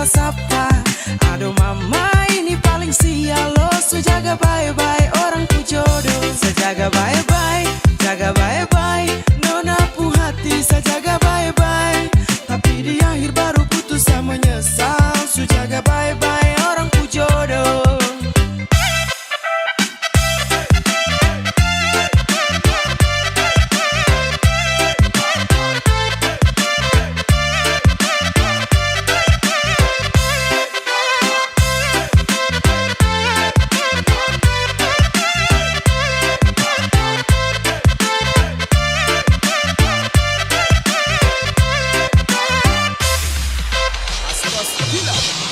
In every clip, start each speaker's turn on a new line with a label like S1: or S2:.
S1: salah sapa. Aduh mama ini paling sial lo. So jaga bye-bye orang ku jodoh. Sejaga bye-bye, jaga bye-bye. Nona pu hati saya jaga bye-bye. Tapi di akhir baru putus saya menyesal. So jaga bye-bye orang ku jodoh.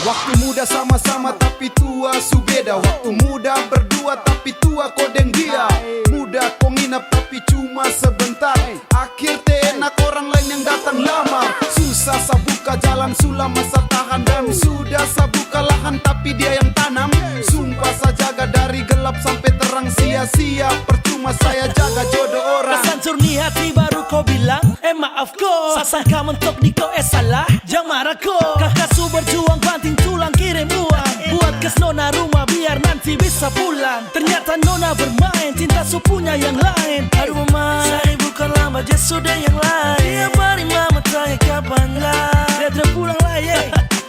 S2: Waktu muda sama-sama tapi tua su beda. Waktu muda berdua tapi tua kodeng dia. Muda kau nginap tapi cuma sebentar. Akhir enak orang lain yang datang lama. Susah saya buka jalan sulam masa tahan. Dan sudah saya buka lahan tapi dia yang tanam. Sumpah saya jaga dari gelap sampai terang. Sia-sia percuma saya jaga jodoh orang.
S3: Kesancur ni hati baru kau bilang maaf ko. Sasangka mentok di kau salah. Jangan marah ko. Kakak su berjuang banting tulang kirim uang. Buat kes nona rumah biar nanti bisa pulang. Ternyata nona bermain cinta su punya yang lain. Aduh mama, saya bukan lama dia sudah yang lain. Tiap hari mama tanya kapan lah. Dia terpulang lah ye.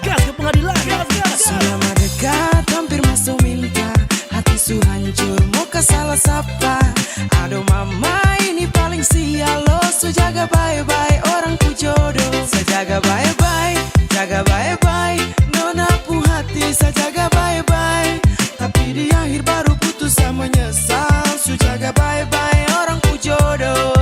S3: Gas ke pengadilan. Gas.
S1: Selama dekat hampir masuk minta. Hati su hancur mau ke salah sapa. Aduh mama ini paling sial lo. So jaga bye-bye orang ku jodoh. Sejaga bye-bye, jaga bye-bye. Nona pu hati saya jaga bye-bye. Tapi di akhir baru putus saya menyesal. So jaga bye-bye orang ku jodoh.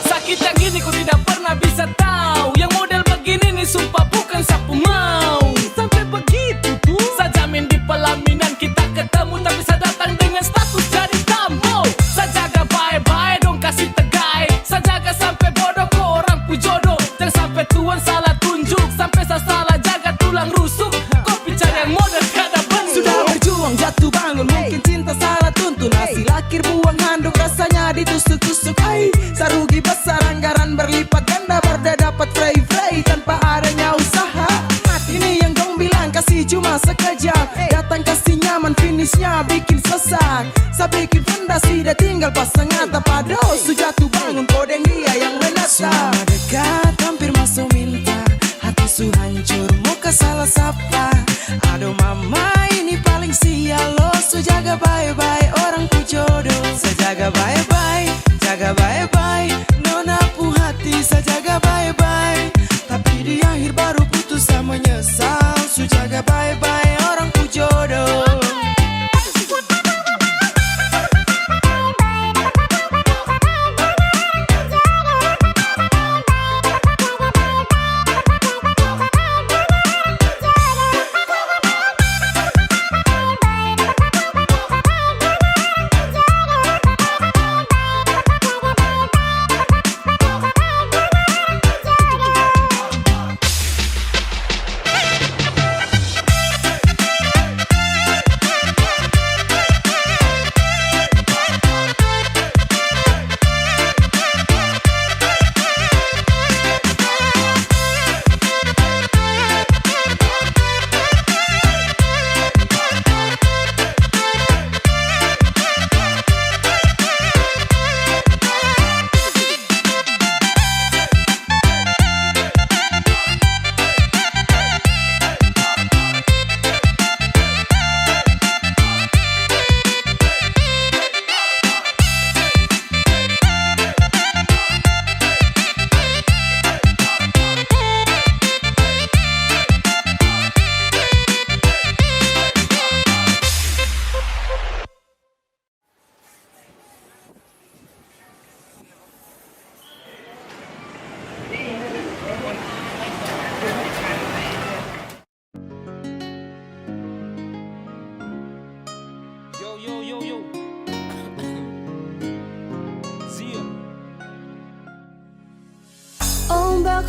S3: Sakit yang gini ku tidak pernah bisa tahu. Yang model begini nih sumpah bukan sapu mau. Sampai begitu tuh saya jamin di pelaminan kita ketemu. Tapi saya datang dengan status jadi tamu. Saya jaga bye-bye dong kasih tegai. Saya jaga sampai bodoh ke orang pu jodoh. Jangan sampai tuan salah tunjuk. Sampai saya salah jaga tulang rusuk. Kau bicara yang model kada benar.
S1: Sudah berjuang jatuh bangun mungkin cinta salah tuntun. Hasil akhir buang handuk rasanya ditusuk-tusuk. Sarugi besar anggaran berlipat ganda. Berda dapat frey-frey tanpa adanya usaha. Mati ini yang dong bilang kasih cuma sekejap. Datang kasih nyaman finishnya bikin sesak. Saya bikin fondasi dia tinggal pasang atap. Aduh su jatuh bangun kodeng dia yang menatap. Selama dekat hampir masuk minta. Hati su hancur muka salah sapa. Aduh mama ini paling sial lo. So jaga bye-bye orang ku jodoh. Sejaga bye-bye, jaga bye-bye. Nona pu hati saya jaga bye-bye. Tapi di akhir baru putus saya menyesal. So jaga bye-bye orang ku jodoh.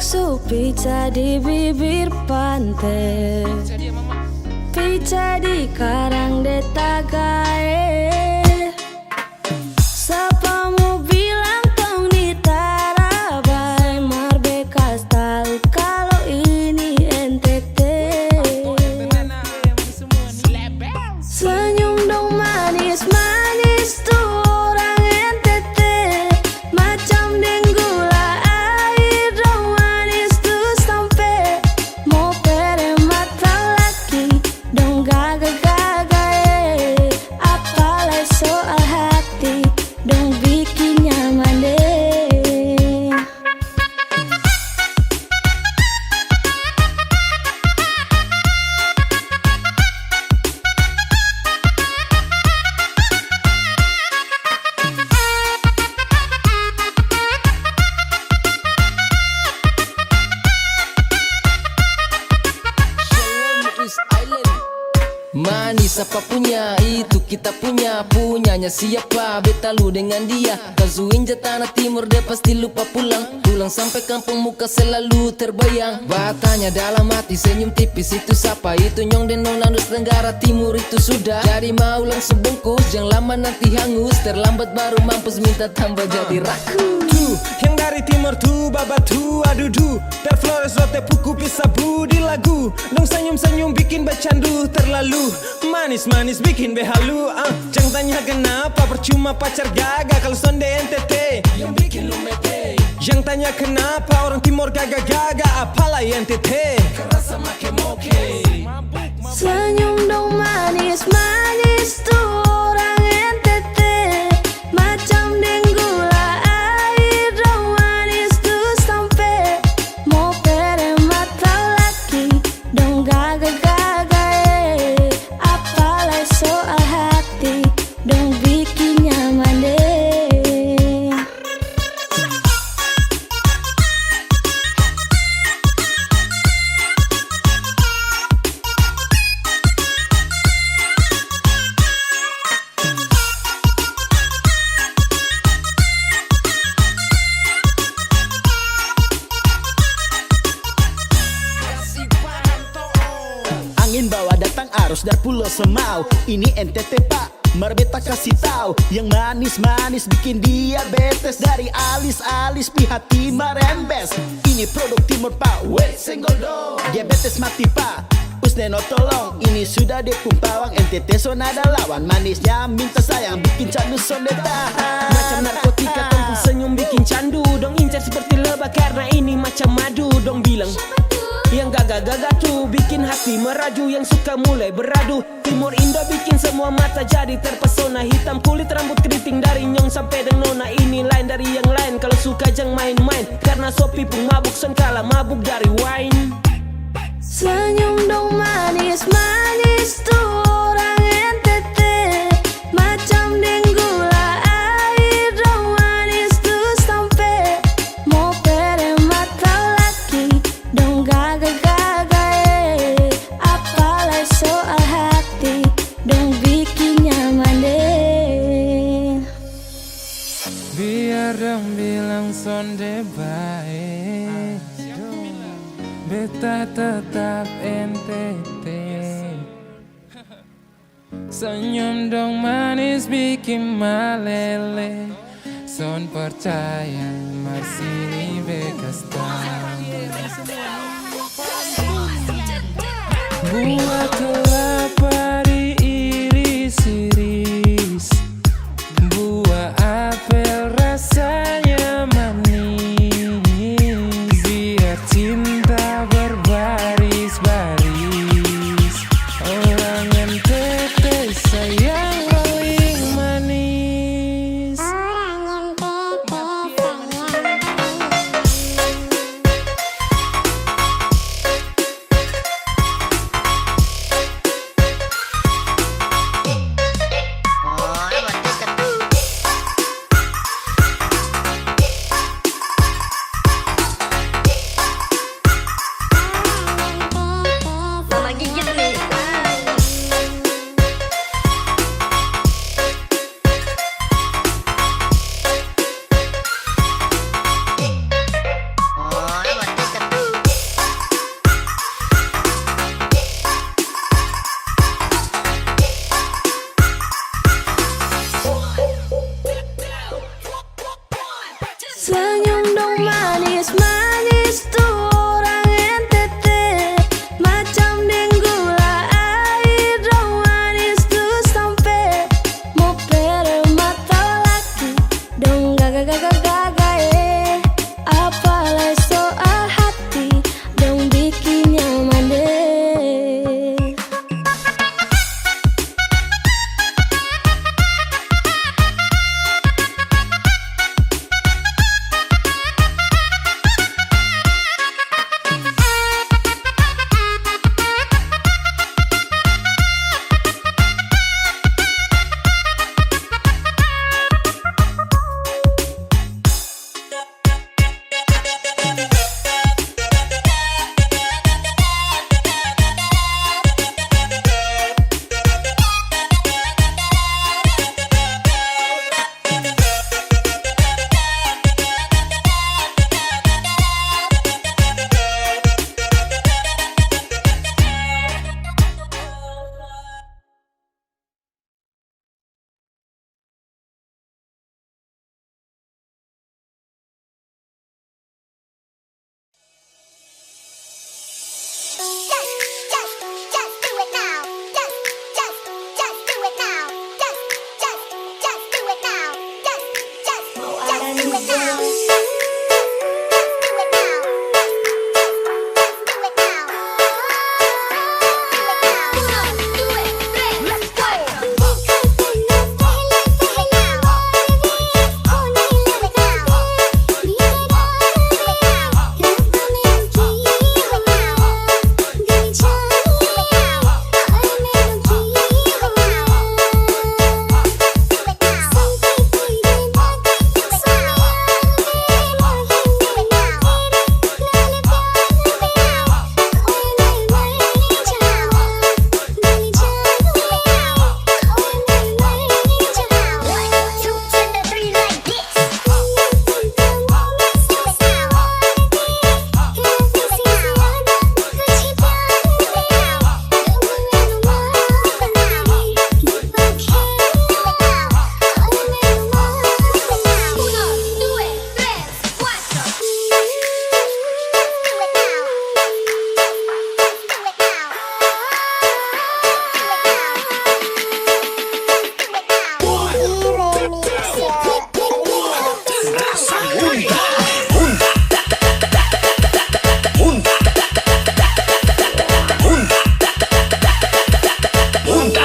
S4: bakso, pizza di bibir pantai, pizza di Karang Detagae. Siapamu bilang tong di Tarabai, Merdeka tahu kalau ini NTT. Senyum dong manis-manis tuh orang NTT, macam denggula air dong manis tuh sampai mau pere mata laki dong gagal-gagal. Apalagi soal hati dong bikin nyaman deh.
S3: Manis apa punya, itu kita punya. Punyanya siapa, beta lu dengan dia. Kazuin tanah timur, dia pasti lupa pulang. Pulang sampai kampung muka selalu terbayang. Batanya dalam hati, senyum tipis itu siapa? Itu Nyong dan Nona Nus Tenggara Timur itu sudah. Jadi mau langsung bungkus, jangan lama nanti hangus. Terlambat baru mampus, minta tambah jadi raku.
S5: Tuh, yang dari timur tuh babatu adudu, terflores rote puku pisabu di lagu. Dong senyum-senyum bikin bercandu terlalu manis-manis bikin behalu. Jangan tanya kenapa, percuma pacar gagal kalau sonde NTT
S3: yang bikin lu mete.
S5: Jangan tanya kenapa orang timur gagal-gagal, apalagi NTT
S3: Kerasa make moke.
S4: Senyum dong manis-manis tuh orang NTT, macam denggula air dong manis tuh sampai mau pere mata laki dong gagal-gagal. Apalagi soal hati dong bikin nyaman deh.
S6: Angin bawa datang arus dari Pulau Semau. Ini NTT pak, Marbeta kasih tahu. Yang manis-manis bikin diabetes. Dari alis-alis pi hati merembes. Ini produk timur pak, wait single dong. Diabetes mati pak, Usneno tolong. Ini sudah depung pawang, NTT sonada lawan. Manisnya minta sayang, bikin candu sonde tahan.
S5: macam narkotika, tongkol senyum bikin candu. Dong incar seperti lebah karena ini macam madu. Dong bilang yang gagal-gagal tuh bikin hati meraju. Yang suka mulai beradu. Timur Indo bikin semua mata jadi terpesona. Hitam kulit rambut keriting dari Nyong sampai dengan Nona. Ini lain dari yang lain, kalau suka jangan main-main. Karena sopi pun mabuk, son kalah mabuk dari wine.
S4: Senyum dong manis-manis tuh orang NTT, macam denggula air dong manis tuh sampai mau pere mata laki dong gagal-gagal. Apalagi soal hati dong bikin nyaman deh.
S7: Biar dong bilang sonde baik, beta tetap NTT. Senyum dong manis bikin malele. Son percaya Marsini bekas buah kelapa diiris-iris, buah apel rasanya manis. Biar cinta berbaris-baris, orang NTT sayang paling manis.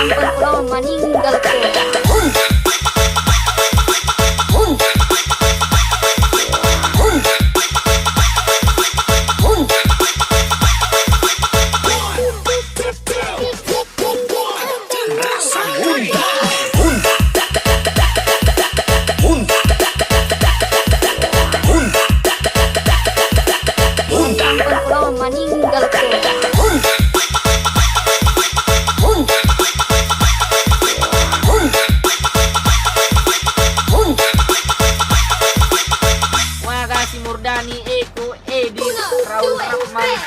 S4: Pulau meninggalku. Pulau meninggalku.
S3: Makasih Murdani, Eko, Edi, Raul Rahman.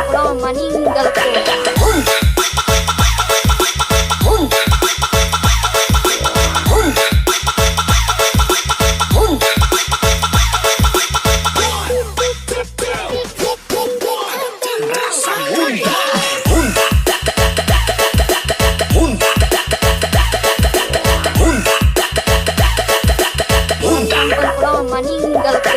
S4: Pulau meninggalku. Pulau meninggalku.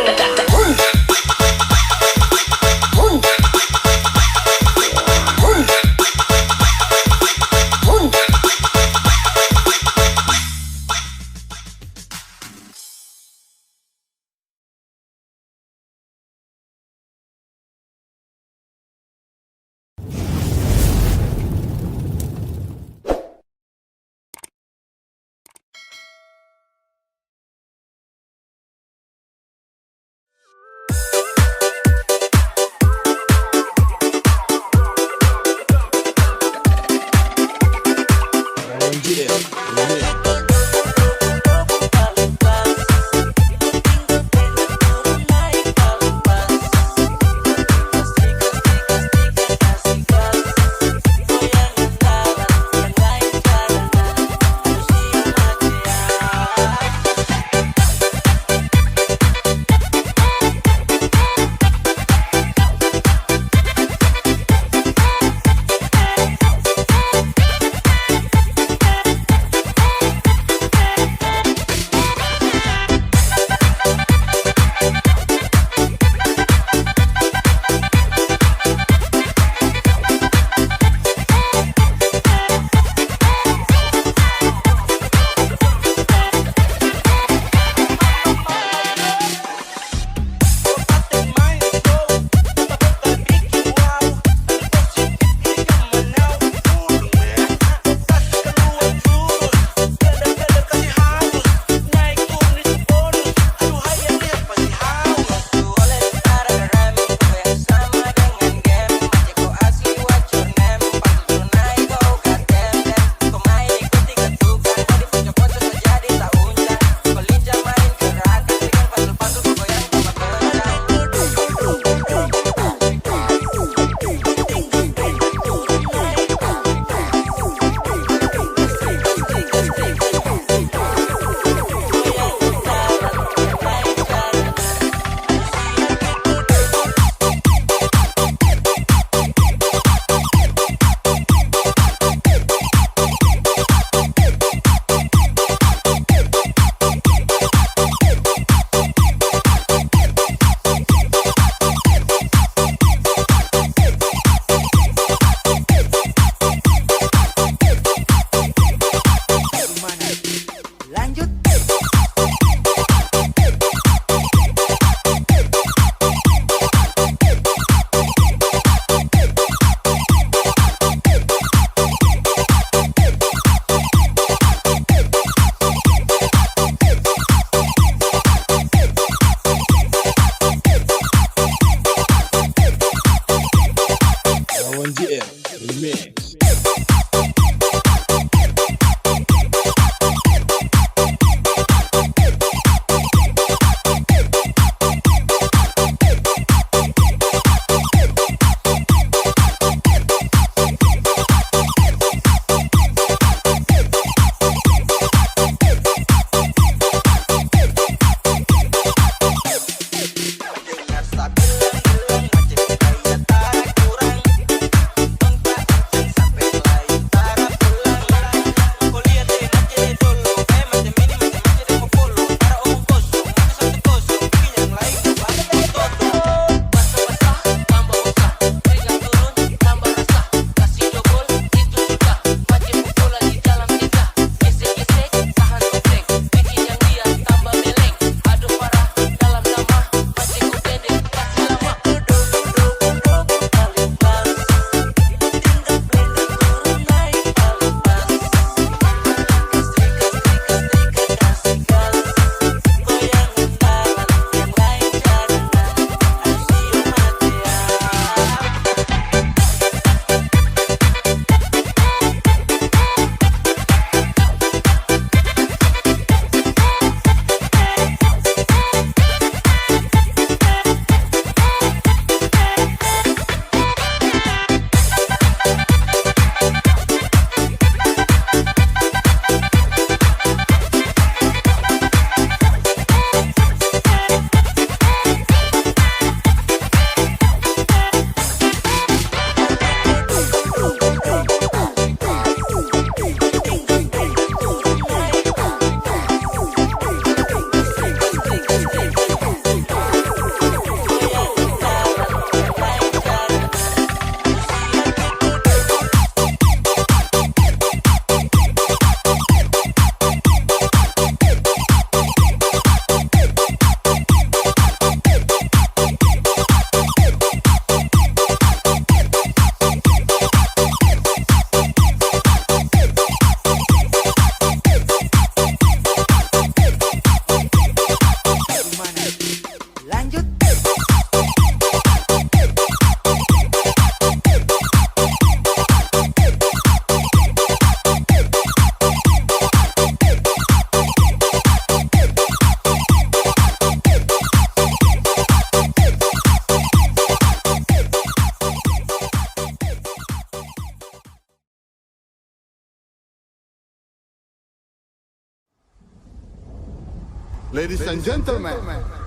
S8: Ladies and gentlemen,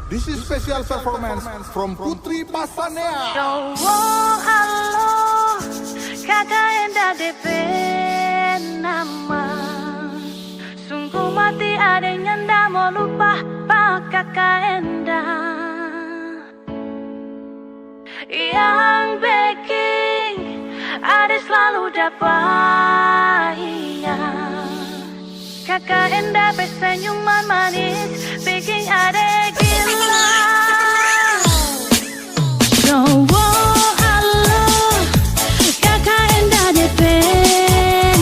S8: this is special performance from Putri Pasanea.
S9: Cowok halo, kakak Enda DP nama. Sungguh mati adanya ndak mau lupa pak kakak Enda. Yang baking ada selalu dapat iya. Kakak Enda bersenyuman manis bikin ada gila. Cowok halo, kakak Enda DP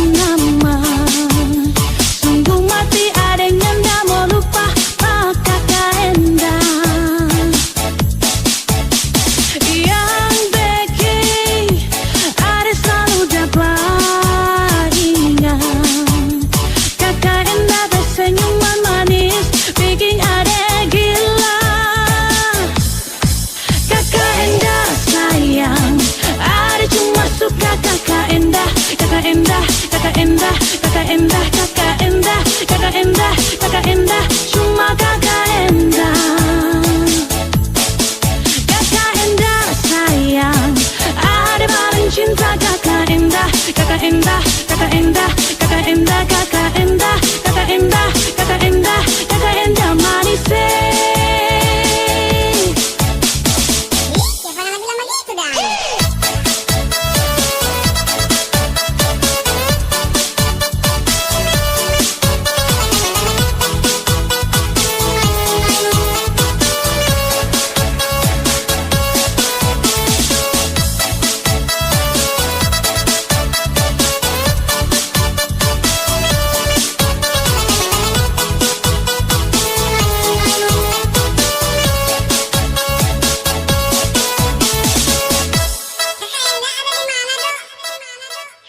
S9: nama. Sungguh mati adanya ndak mau lupa pak kakak Enda. Yang baking ada selalu dapat ingat. Kakak Enda bersenyuman manis bikin ada gila. Kakak Enda sayang, ada cuma suka kakak Enda. Kakak Enda, kakak Enda, kakak Enda, kakak Enda, kakak Enda, kakak Enda, cuma kakak Enda. Kakak Enda sayang, ada paling cinta kakak Enda. Kakak Enda, kakak Enda, kakak Enda, kakak Enda, kakak Enda, kakak Enda, kakak Enda manis.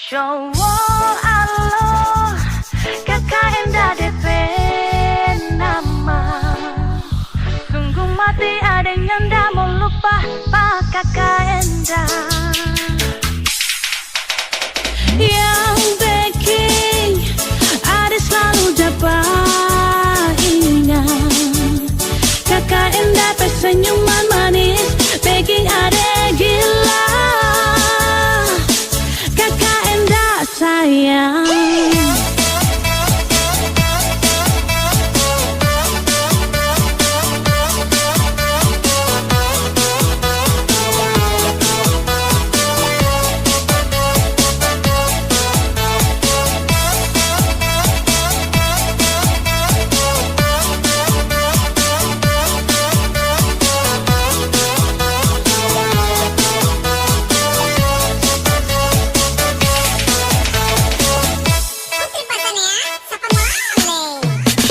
S9: Cowok halo, kakak Enda DP nama. Sungguh mati adanya ndak mau lupa pak kakak Enda. Yang baking ada selalu dapat ingat. Kakak Enda bersenyuman manis bikin ada gila. Kakak Enda sayang.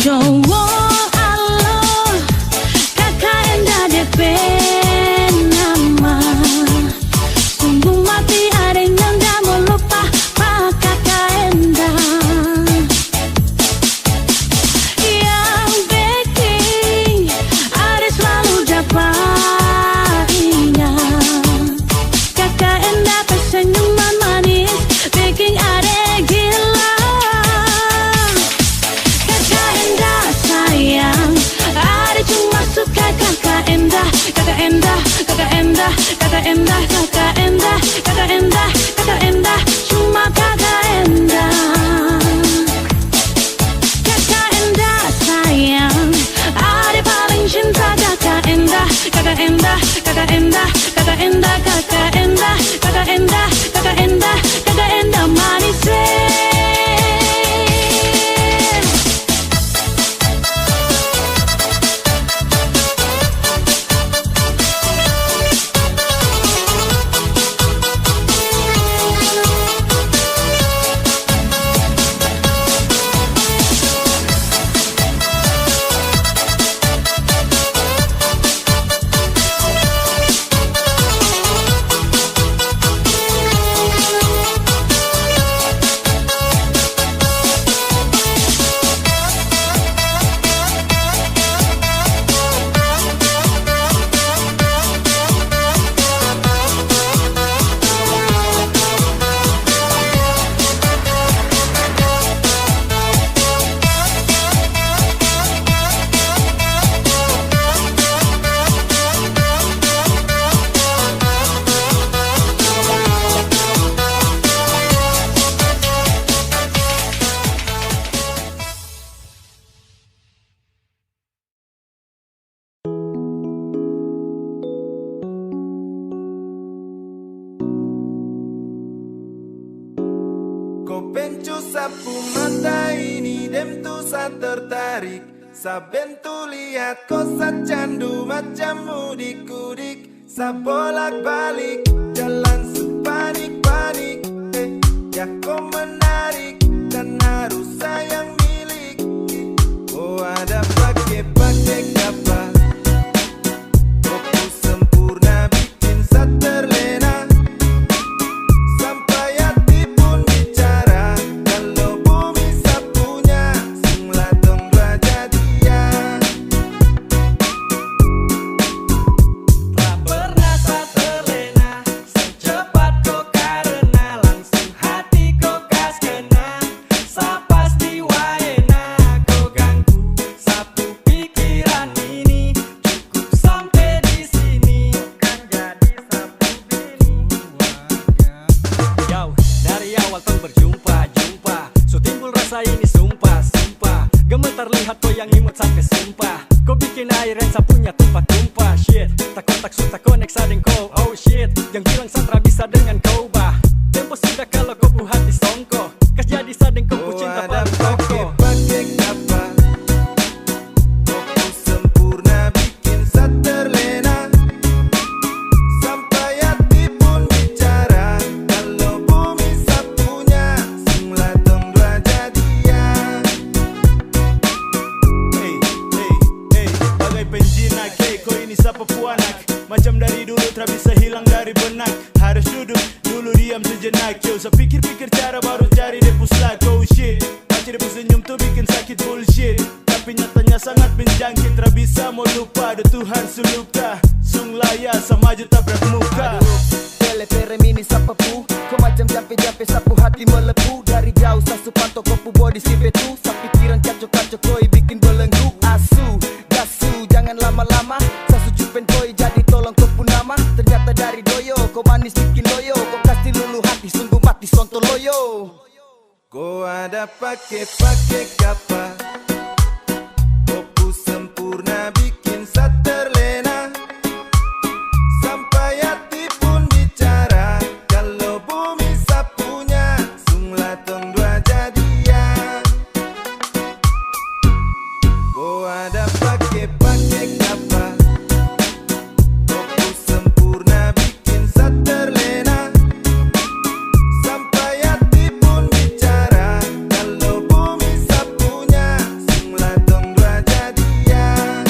S9: Cowok halo, kakak Enda DP nama. Sungguh mati adanya ndak mau lupa pak kakak Enda. Yang baking ada selalu dapat ingat. Kakak Enda bersenyuman manis bikin ada gila. Kakak Enda sayang, ada cuma suka kakak Enda. Kakak Enda, kakak Enda, kakak Enda, kakak Enda, kakak Enda, kakak Enda, cuma kakak Enda. Kakak Enda sayang, ada paling cinta kakak Enda. Kakak Enda, kakak Enda, kakak Enda, kakak Enda, kakak Enda, kakak Enda, kakak Enda manis.
S1: sapu mata ini dem tu sa tertarik. Saben tu lihat kau sa candu macam mudik-kudik. Sa bolak-balik jalan sepanik-panik. Ya kau menarik dan harus sayang milik. Oh ada pakai-pakai kapal.
S3: Terlihat kau yang imut sampai sumpah. Kau bikin air yang sapunya tumpah-tumpah. Shit, tak kontak sudah connect sadeng kau. Oh shit, yang bilang Sandra bisa dengan kau bah. Tempo sudah kalau kau pu hati songko. Kas jadi sadeng kau pu cinta paling pokok. Pakai kapal, kau pu sempurna bikin sa terlena. Sampai hati pun bicara. Kalau bumi sapunya, sunglah dong dua jadian.
S6: Penjinak, hey, kau ini siapa puanak? Macam dari dulu tak bisa hilang dari benak. Harus duduk, dulu diam sejenak. Yo, saya pikir-pikir cara baru cari depus like. Oh shit, baca depus senyum tuh bikin sakit bullshit. Tapi nyatanya sangat menjangkit. Tak bisa mau lupa, ada Tuhan suluka. Sung laya sama juta berat muka.
S1: Pele-pere mini siapa pu? Kau macam jampe-jampe sapu hati melepu. Dari jauh sa supanto kau pu body si betu. Sa pikiran kacau-kacau koi bikin belenggu. Asu jangan lama-lama, saya sujupin koi jadi tolong kau pun nama. Ternyata dari doyo, kau manis bikin loyo. Kau kasih lulu hati, sungguh mati sonto loyo. Kau ada pakai-pakai kapal. Kau pu sempurna bikin sa terlena. Sampai hati pun bicara. Kalau bumi sapunya, sunglah tong dua jadian. Kau ada pakai-pakai kapal. Kau pu sempurna bikin sa terlena. Sampai hati pun bicara. Kalau bumi sapunya, sunglah dong dua jadian.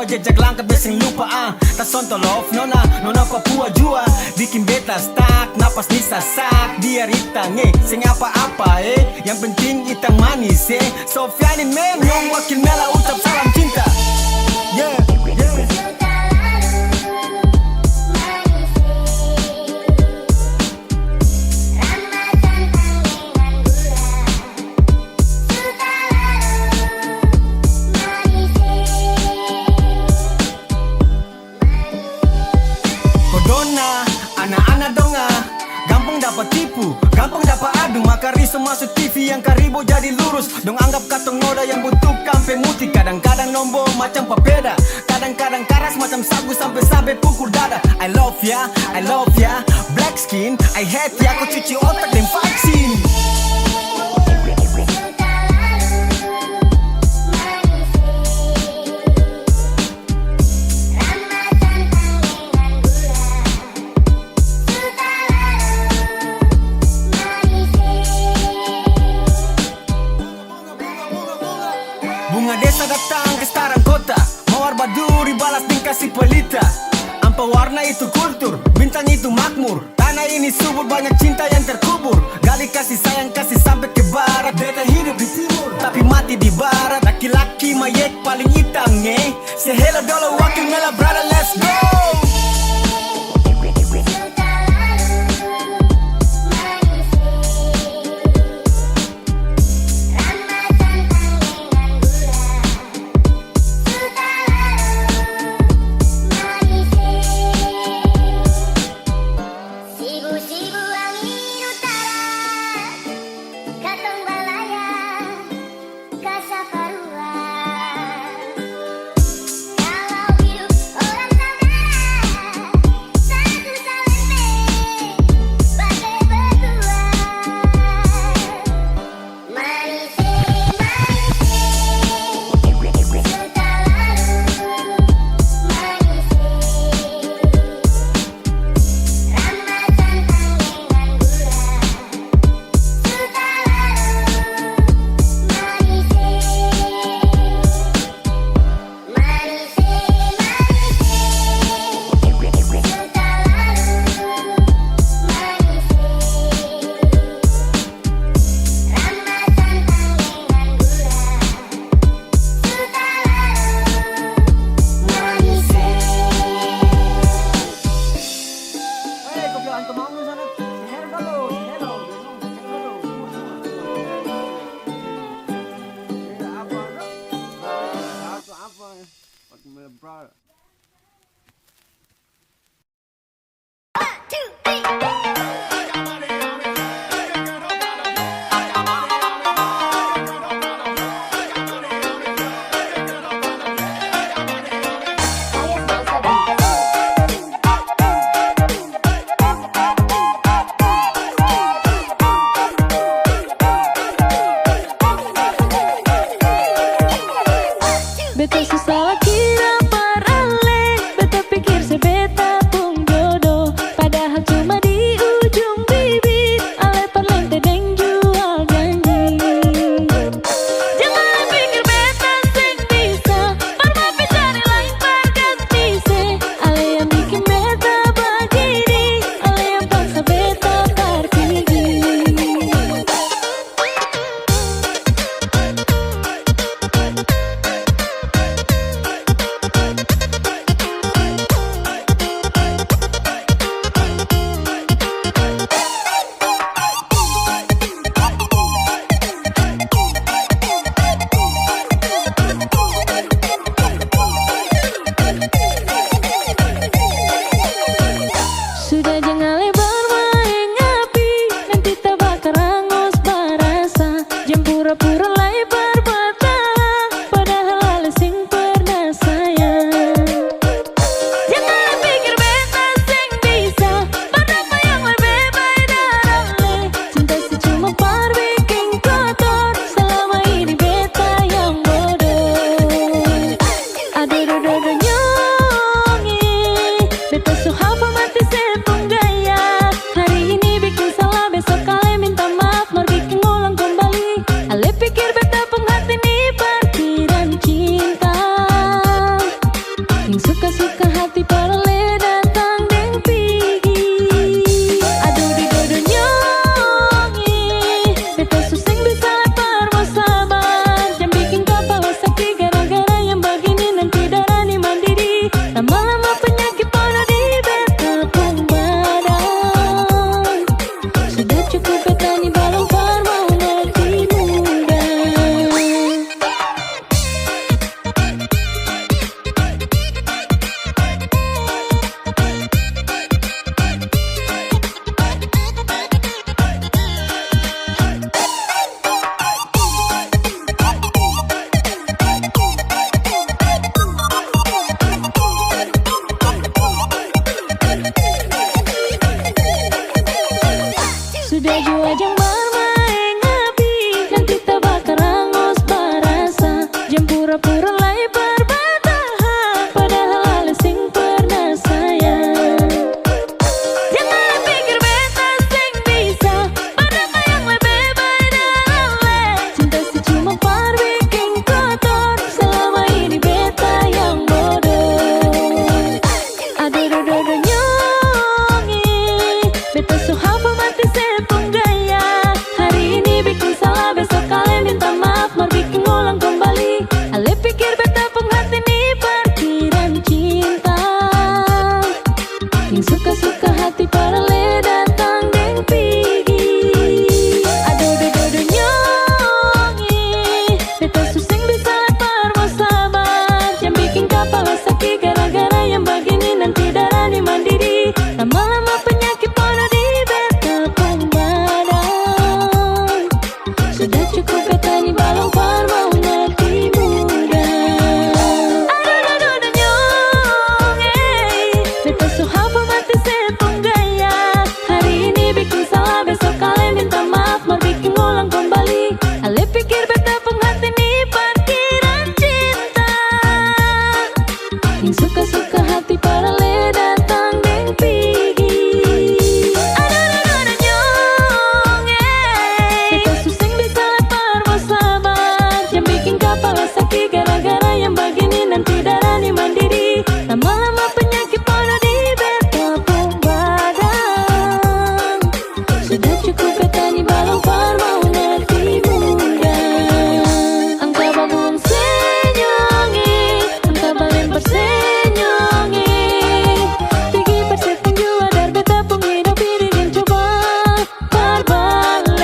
S5: Jejak langkah besing lupa tak sonto love nona Papua jua bikin beta stuck napas ni sasak dia ritang sing apa-apa yang penting itang manis Sofianin men nyong wakil mela ucap salam cinta yeah. Anak-anak donga, gampang dapat tipu, gampang dapat adu, maka
S10: masuk TV yang karibo jadi lurus. Dong anggap katong noda yang butuh kampe muti. Kadang-kadang nombo macam papeda, kadang-kadang karas macam sagu sampai pukul dada. I love ya, black skin, I hate ya, aku cuci otak dan vaksin. Bunga desa datang ke sekarang kota, mawar baduri balas dikasih pelita. Ampa warna itu kultur, bintang itu makmur. Tanah ini subur, banyak cinta yang terkubur. Gali kasih sayang, kasih sampai ke barat. Beta hidup di timur, tapi mati di barat. Laki-laki mayek paling hitam, Say hello dolo, wakil mela brother, let's go.
S9: Beta susah kira parale, beta pikir sebeta pun jodoh. Padahal cuma di ujung bibir, ale perlente dan jual janji. Jangan pikir beta seng bisa, pernah cari lain perganti se. Ale yang bikin beta begini, ale yang paksa beta terpilih. bertahan padahal ale sing pernah sayang. Janganlah pikir beta sing bisa, padahal yang lebih baik dalam le. Cinta si cuma par bikin kotor, selama ini beta yang bodoh. Aduh dodo nyongi, beta so hafal mati sepung gaya. Hari ini bikin salah, besok kalian minta maaf, mau bikin ulang kembali. Ale pikir beta pun hati nih parkiran cinta. Yang suka-suka hati para le datang deng pigi. Aduh dodo nyongi, beta suseng bisa lepar mau sabar. Yang bikin kepala sakit gara-gara yang begini nanti darah di mandiri. Lama-lama penyakit pada di beta pun badan. Sudah cukup beta di balong par mau mati muda. Aduh dodo nyongi, beta so hafal mati sepung gaya. Hari ini bikin salah, besok kalian minta maaf, mau bikin ulang kembali. Ale pikir beta pun hati nih parkiran cinta. Yang suka-suka hati para le datang deng pigi. Aduh dodo nyongi, beta suseng bisa lepar mau sabar. Yang bikin kepala sakit gara-gara yang begini nanti darah di mandiri. Lama-lama penyakit pada di beta pun badan. Sudah cukup beta di balong par mau mati muda. Angka bangun senyongi, angka balen persenyongi. Tinggi persetan jua dar beta pun hidup ini dan coba parbalelai.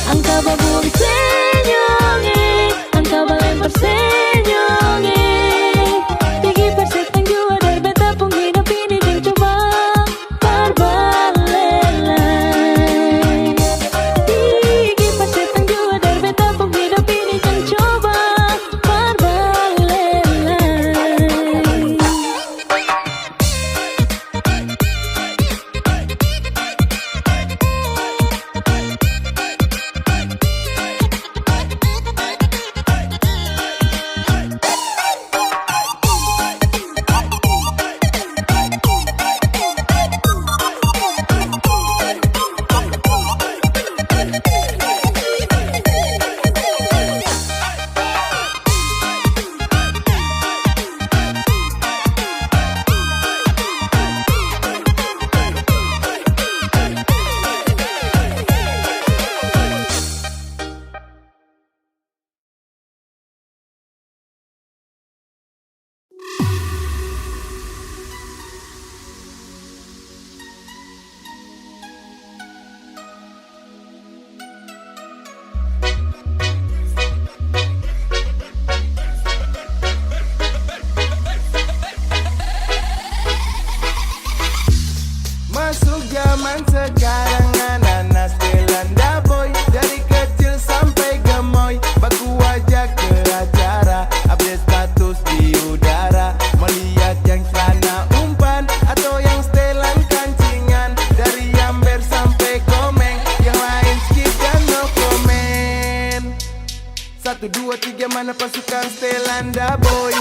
S9: Angka bangun senyongi, angka balen persenyongi. Tinggi persetan jua dar beta pun hidup ini dan coba parbalelai. Tinggi persetan jua dar beta pun hidup ini dan coba parbalelai.
S1: Masuk zaman sekarang anak-anak Belanda boy. Dari kecil sampai gemoy, baku wajah ke acara, update status di udara. Melihat yang celana umpan atau yang setelan kancingan. Dari Amber sampai Komeng, yang lain skip dan no komen. 1, 2, 3 mana pasukan Stelanda boy.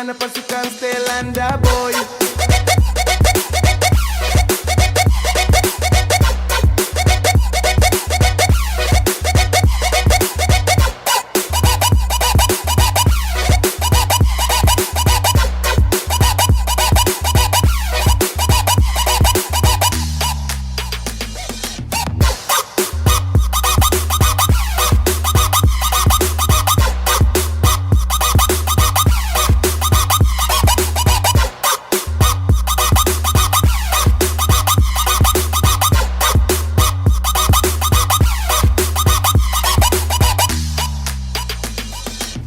S11: mana pasukan Stelanda boy.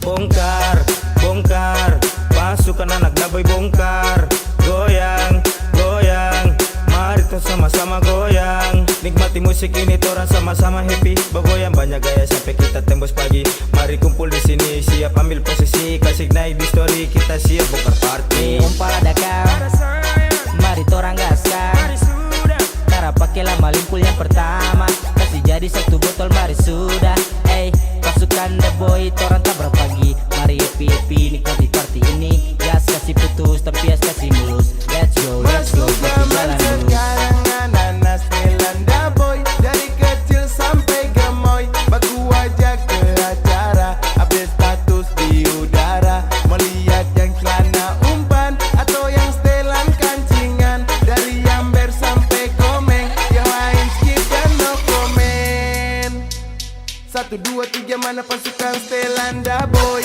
S10: Bongkar, bongkar, pasukan anak daboy bongkar. Goyang, goyang, mari tuh sama-sama goyang. Nikmati musik ini torang sama-sama happy. Bergoyang banyak gaya sampai kita tembus pagi. Mari kumpul di sini, siap ambil posisi. Kasih naik di story, kita siap bongkar party.
S5: Umpal ada kau, mari torang gaskan. Cara pakai lama limpul yang pertama. Kasih jadi satu botol mari sudah. Pasukan The Boy, torang tabrak pagi. Mari happy-happy, nikmati party ini. Gas kasih putus, tempias kasih mulus. Let's go, pakai jalan dulu.
S11: Sekarang anak Stelanda boy, dari kecil sampai gemoy. Baku aja ke acara, update status di udara. Melihat yang celana umpan atau yang setelan kancingan. Dari Amber sampai Komeng, yang lain skip dan no komen. 1, 2, 3 mana pasukan Stelanda boy.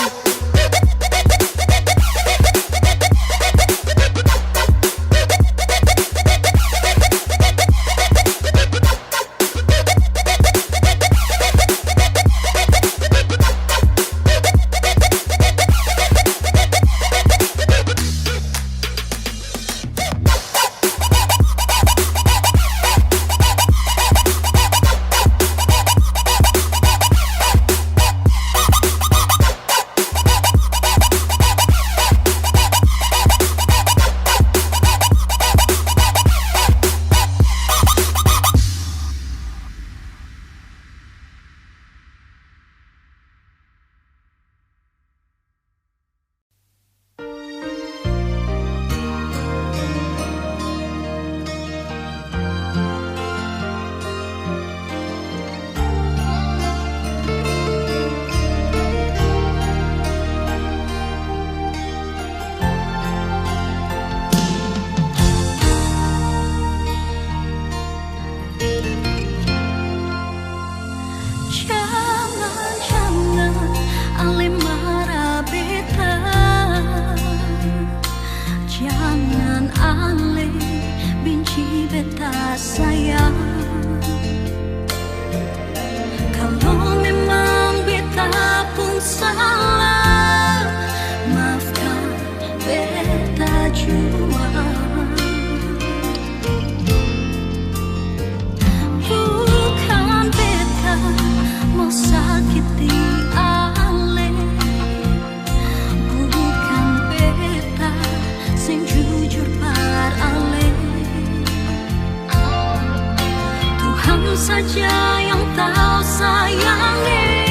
S9: Saja yang tahu sayangi,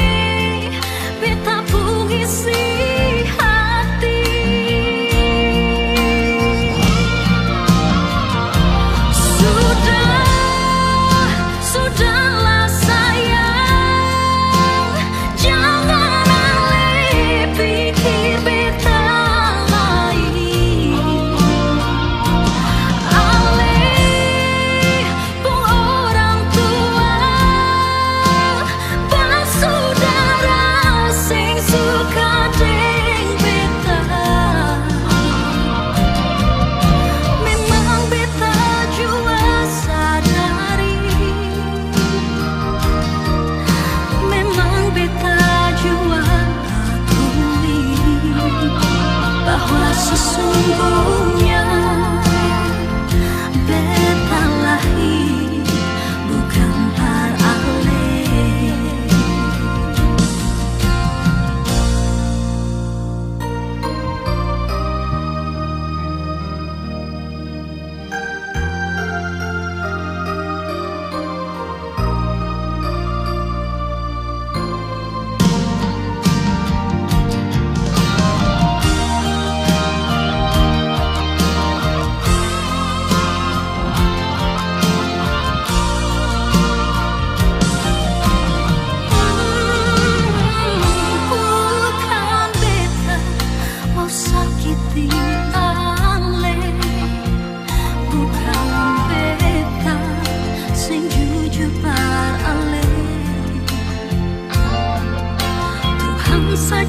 S9: beta pun isi hati. Sudahlah sayang, jangan alih pikir beta lain. Alih pun orang tua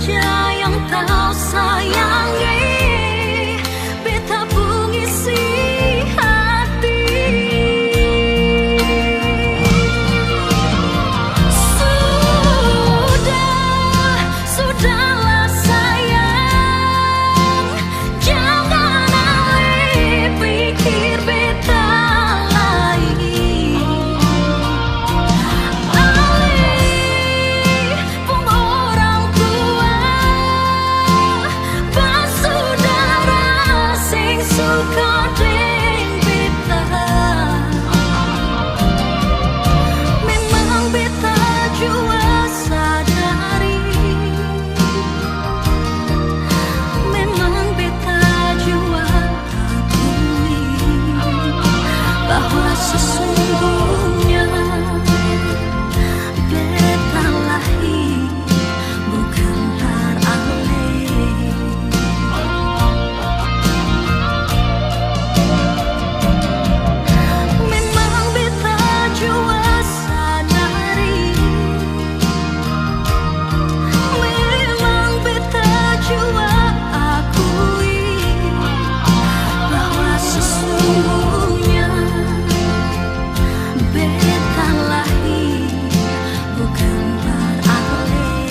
S9: saja yang kau sayangi, beta mengisi hati. Sudahlah sayang, jangan alih pikir beta lagi. Alih pun orang tua, bersaudara sing suka deng beta. Memang beta jua sadari, memang beta jua akui bahwa sesungguhnya beta lahir bukan teralih. Memang beta jua sadari, memang beta jua akui bahwa sesungguhnya beta lahir bukan teralih.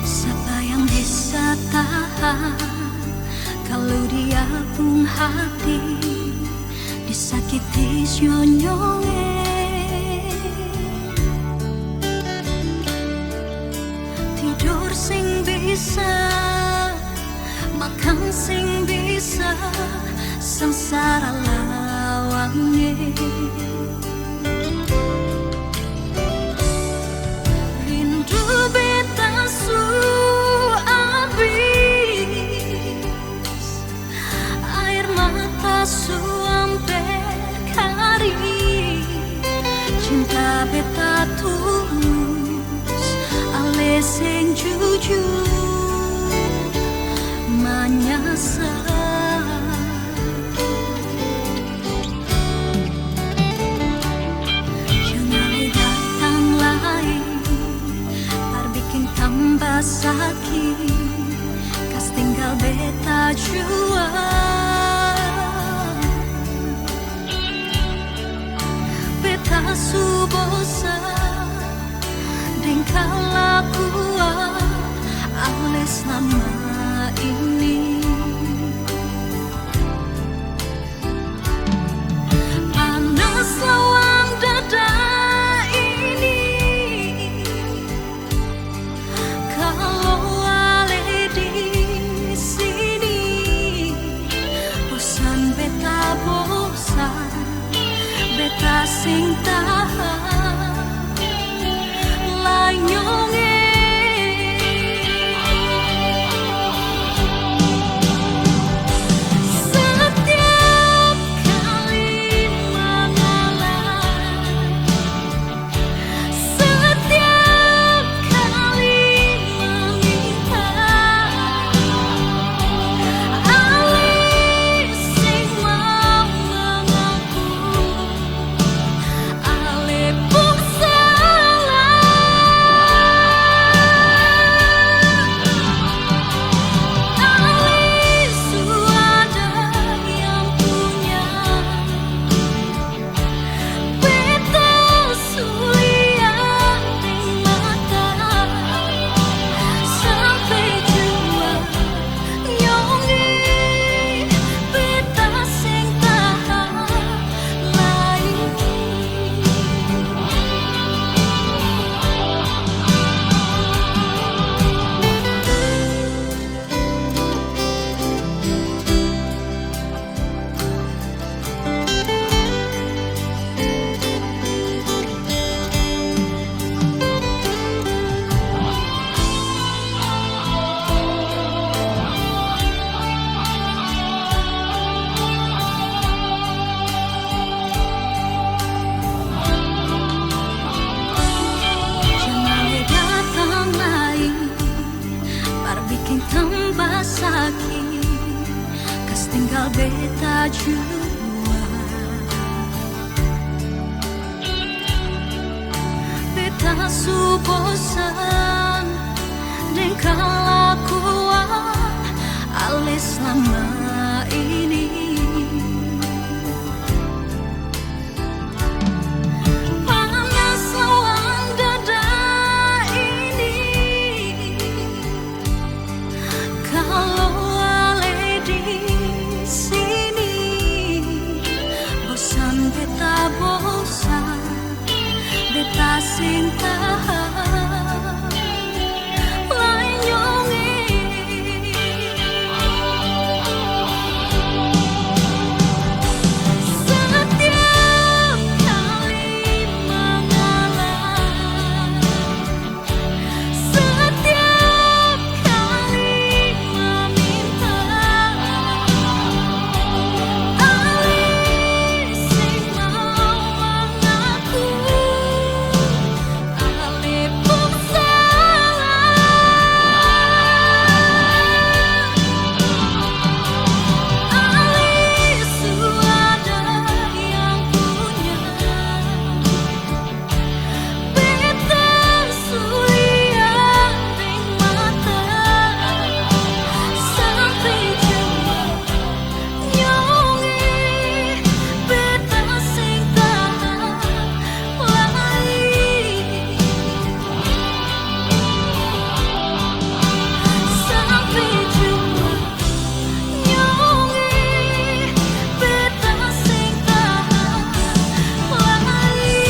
S9: Siapa yang bisa tahan kalau dia pun hati disakiti nyonyonge? Tidur sing bisa, makan sing bisa, sengsara lawange. Rindu beta su abis, air mata su ampe kari. Cinta beta tulus, ale sing jujur menyesal. Jangan datang lain, tar bikin tambah sakit, kas tinggal beta jua. Beta su bosan deng kelakuan ale selama ini. Panas lawang dada ini, kalau ale di sini. Bosan beta bosan, beta sing tahan lanyonge. Setiap kali mengalah, setiap kali meminta, alih sing mau mengaku, alih pun salah. sakit, kas tinggal beta jua. Beta su bosan dengan kelakuan Ale selama ini. Panas lawan dada ini, kalau Ale di sini. Bosan beta bosan, beta sing tahan. Lain nyongi setiap kali mengalah, setiap kali meminta. Ali sing mau mengaku, Ali pun salah. Ali suada yang punya, beta sulian ring mata. Sampai jumpa nyongi, beta sing tahan lagi. Sampai jumpa nyongi, beta sing tahan lagi.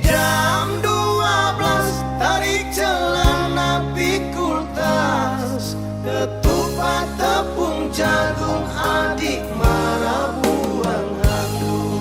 S11: Jam 12 tarik celana pikul tas, ketupat tepung jagung adik marah buang handuk.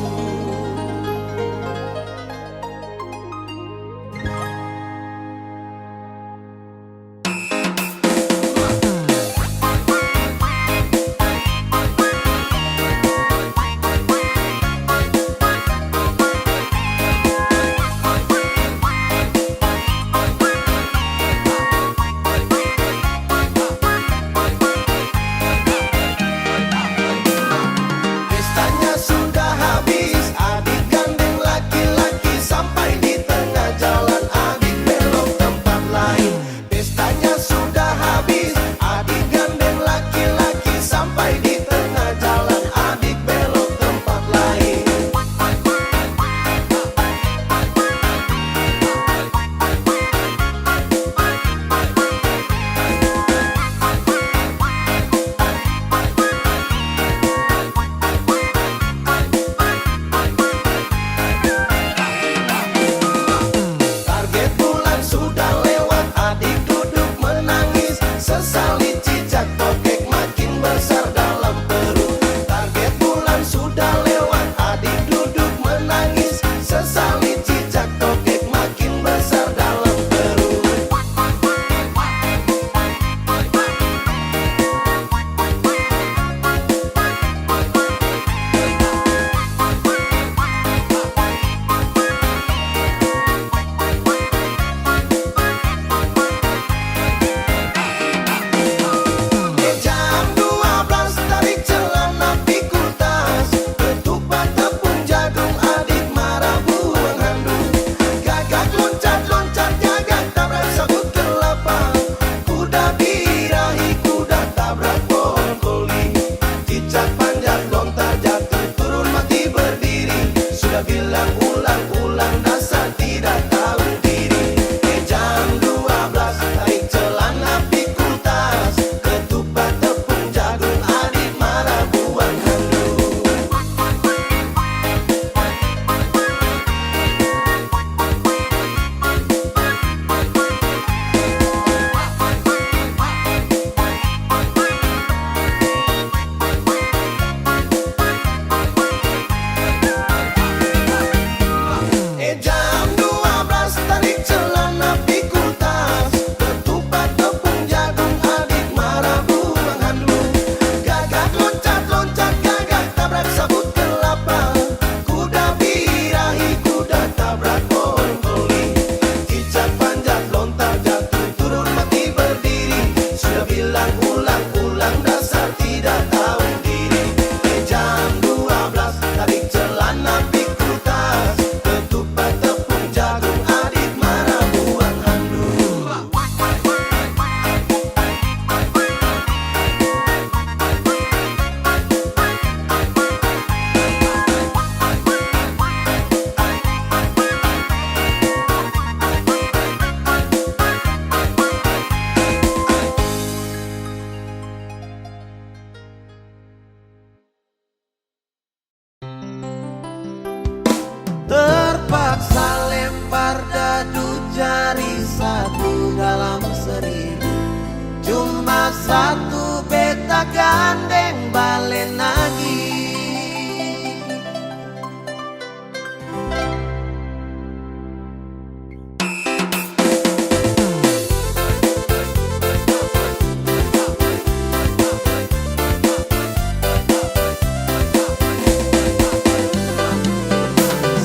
S11: beta gandeng balen lagi.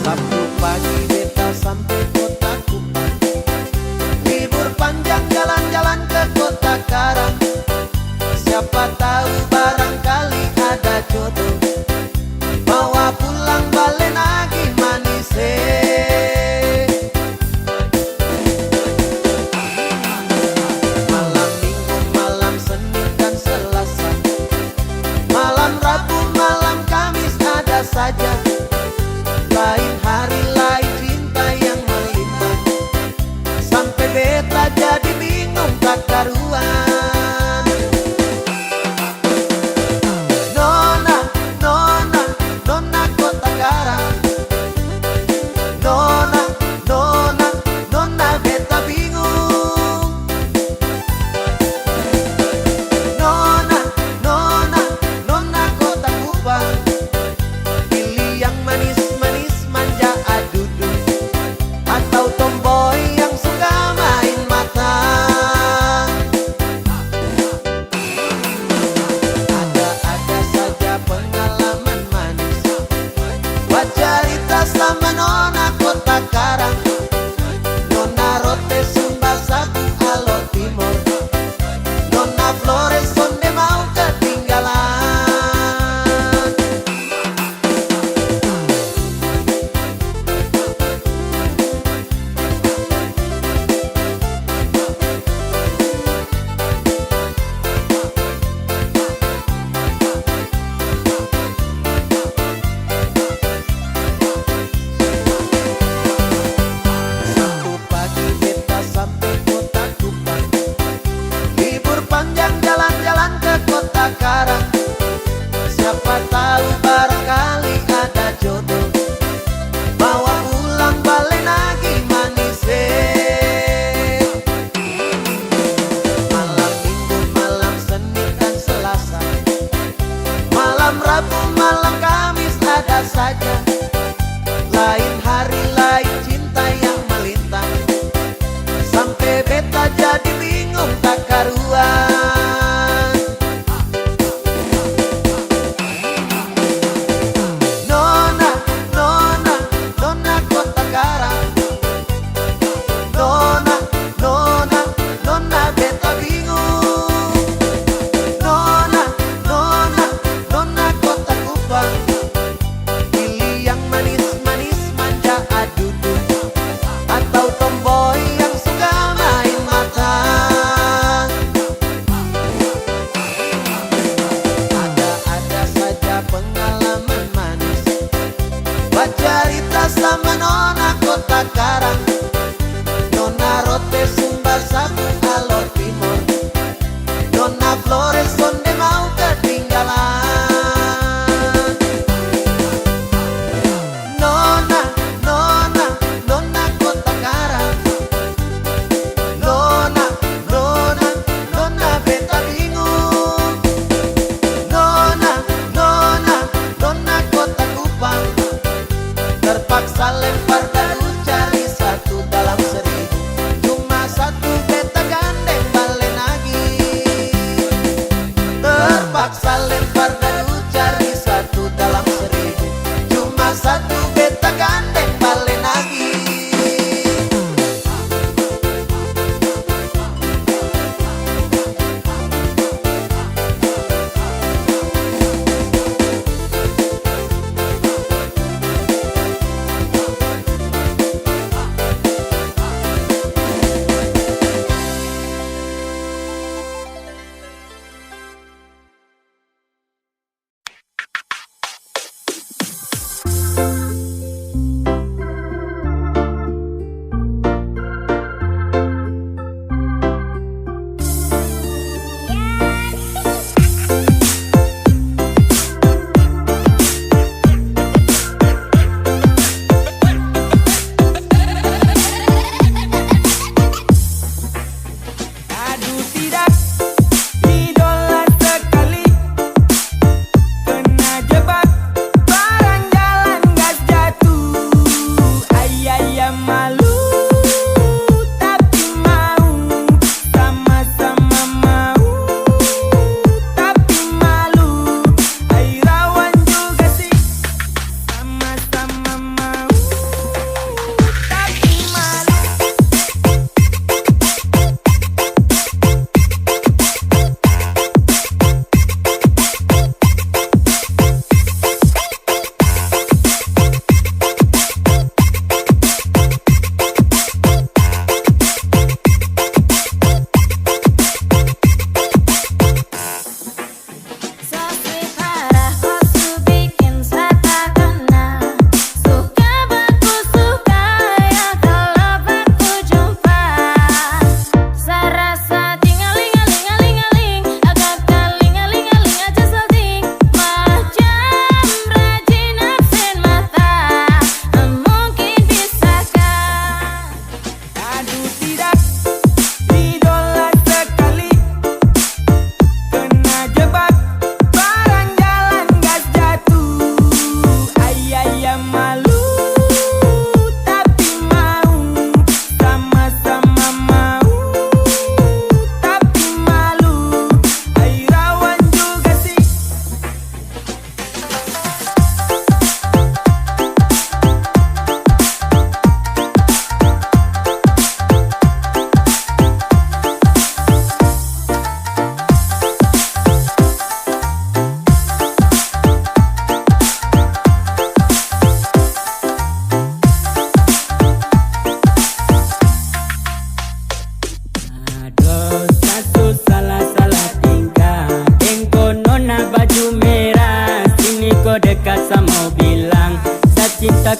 S11: Sabtu pagi beta sampai kota Kupang, libur panjang jalan-jalan ke kota Karang. Siapa tahu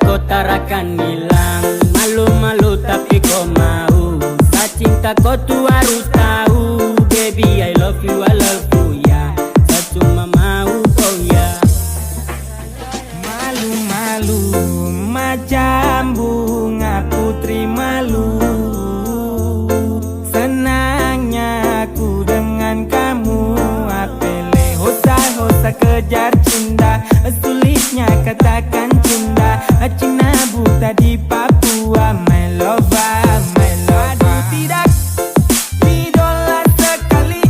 S5: kau tarakan hilang. Malu-malu tapi kau mau. Sa cinta kau tuh harus tahu. Baby I love you ya. Sa cuma mau kau ya. Malu-malu macam bunga putri malu. Senangnya aku dengan kamu. Apele hosa kejar cinta. Sulitnya katakan cinta. Cina buta di Papua. My lover, my lover. Aduh tidak idola sekali.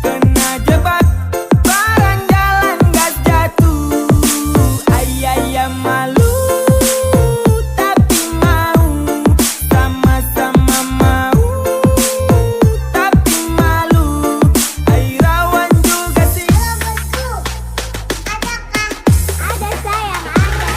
S5: Kena jebak barang jalan gas jatuh. Ayah malu tapi mau. Sama-sama mau tapi malu. Ay rawan juga sih.
S4: Adakah ada sayang Anda?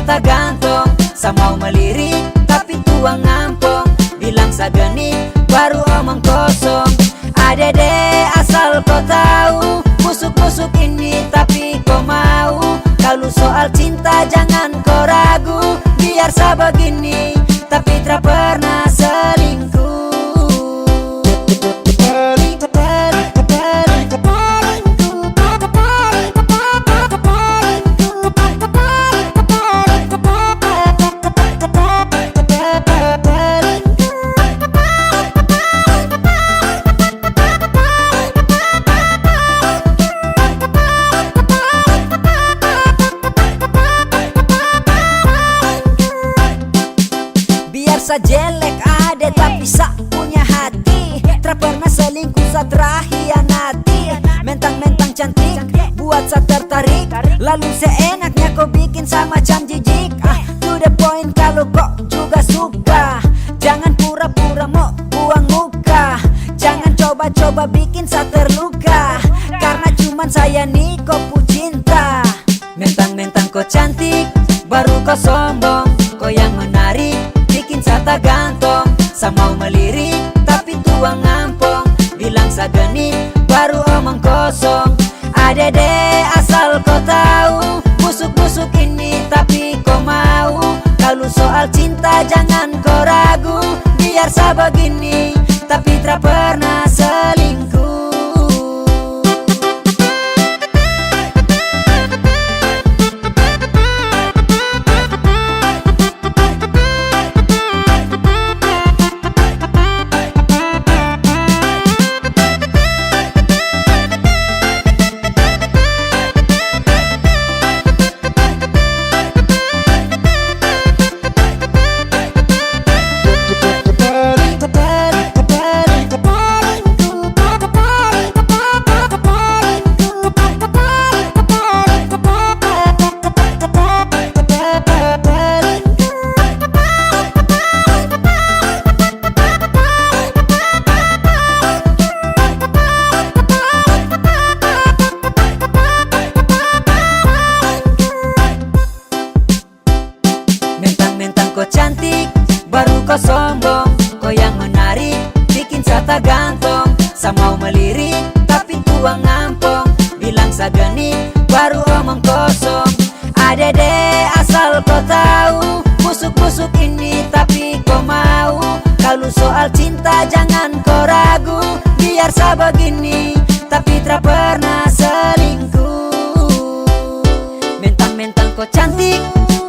S12: tak gantung. Sa mau melirik tapi tuang ngampong. Bilang sa genit baru omong kosong. Adede asal kau tahu, busuk-busuk ini tapi kau mau. Kalau soal cinta jangan kau ragu. Biar sa begini tapi tak pernah selingkuh. Sa jelek ada tapi sa punya hati. Tra pernah selingkuh sa terhianati. Mentang-mentang cantik buat sa tertarik. Lalu seenaknya kau bikin sa macam jijik. To the point kalau kau juga suka. Jangan pura-pura mau buang muka. Jangan coba-coba bikin sa terluka. Karena cuman saya nih kau cinta. Mentang-mentang kau cantik baru kau sombong. Kau yang menarik bikin sa tak gantung. Sa mau melirik tapi tuang ngampong. Bilang sa genit baru omong kosong. Adede asal kau tahu, busuk-busuk ini tapi kau mau. Kalau soal cinta jangan kau ragu. Biar sa begini tapi tak pernah selingkuh. Kau cantik, baru kau sombong. Kau yang menarik, bikin sa tak gantung. Sa mau melirik, tapi tuang ngampong. Bilang sa genit, baru omong kosong. Adede asal kau tahu, busuk-busuk ini tapi kau mau. Kalau soal cinta jangan kau ragu. Biar sa begini, tapi tak pernah selingkuh. Mentang-mentang kau cantik,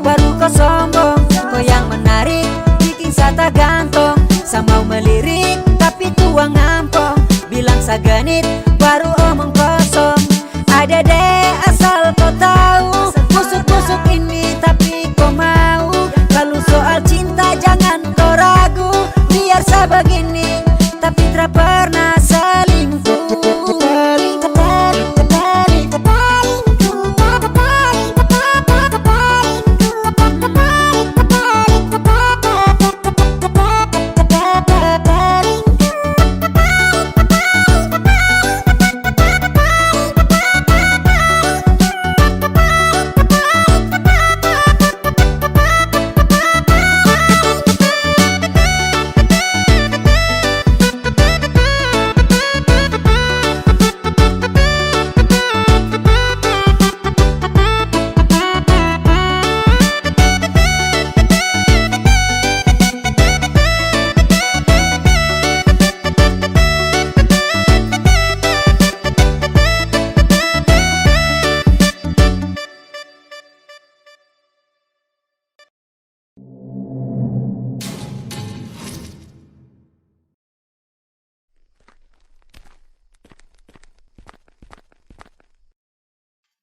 S12: baru kau sombong. Kau yang menarik, bikin sa tak gantung. Sa mau melirik, tapi tuang ngampong. Bilang sa genit, baru omong kosong. Adede asal kau tahu, busuk-busuk ini tapi kau mau. Kalau soal cinta jangan kau ragu. Biar sa begini, tapi tak pernah selingkuh.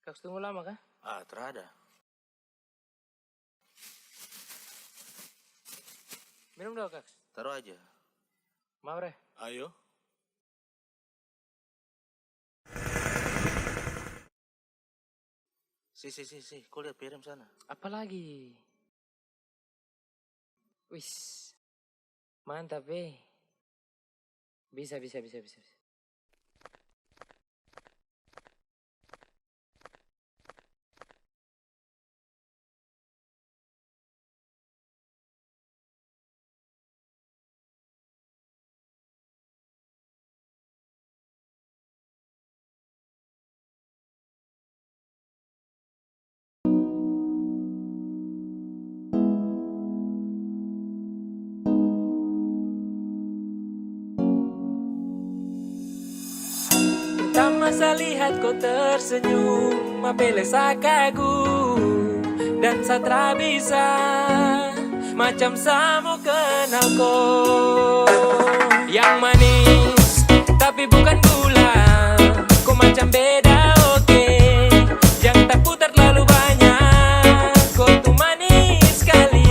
S7: Kaks tunggu lama kah?
S3: Terada.
S7: Minum dong Kaks.
S3: Taruh aja.
S7: Mau Re?
S3: Ayo. Si, kau lihat piring sana.
S7: Apa lagi? Wis. Mantap Bisa.
S3: masa lihat kau tersenyum, apele sa kagum dan satra bisa macam samo kenal kau. Yang manis tapi bukan gula, kau macam beda oke. Yang tak putar terlalu banyak, kau tuh manis sekali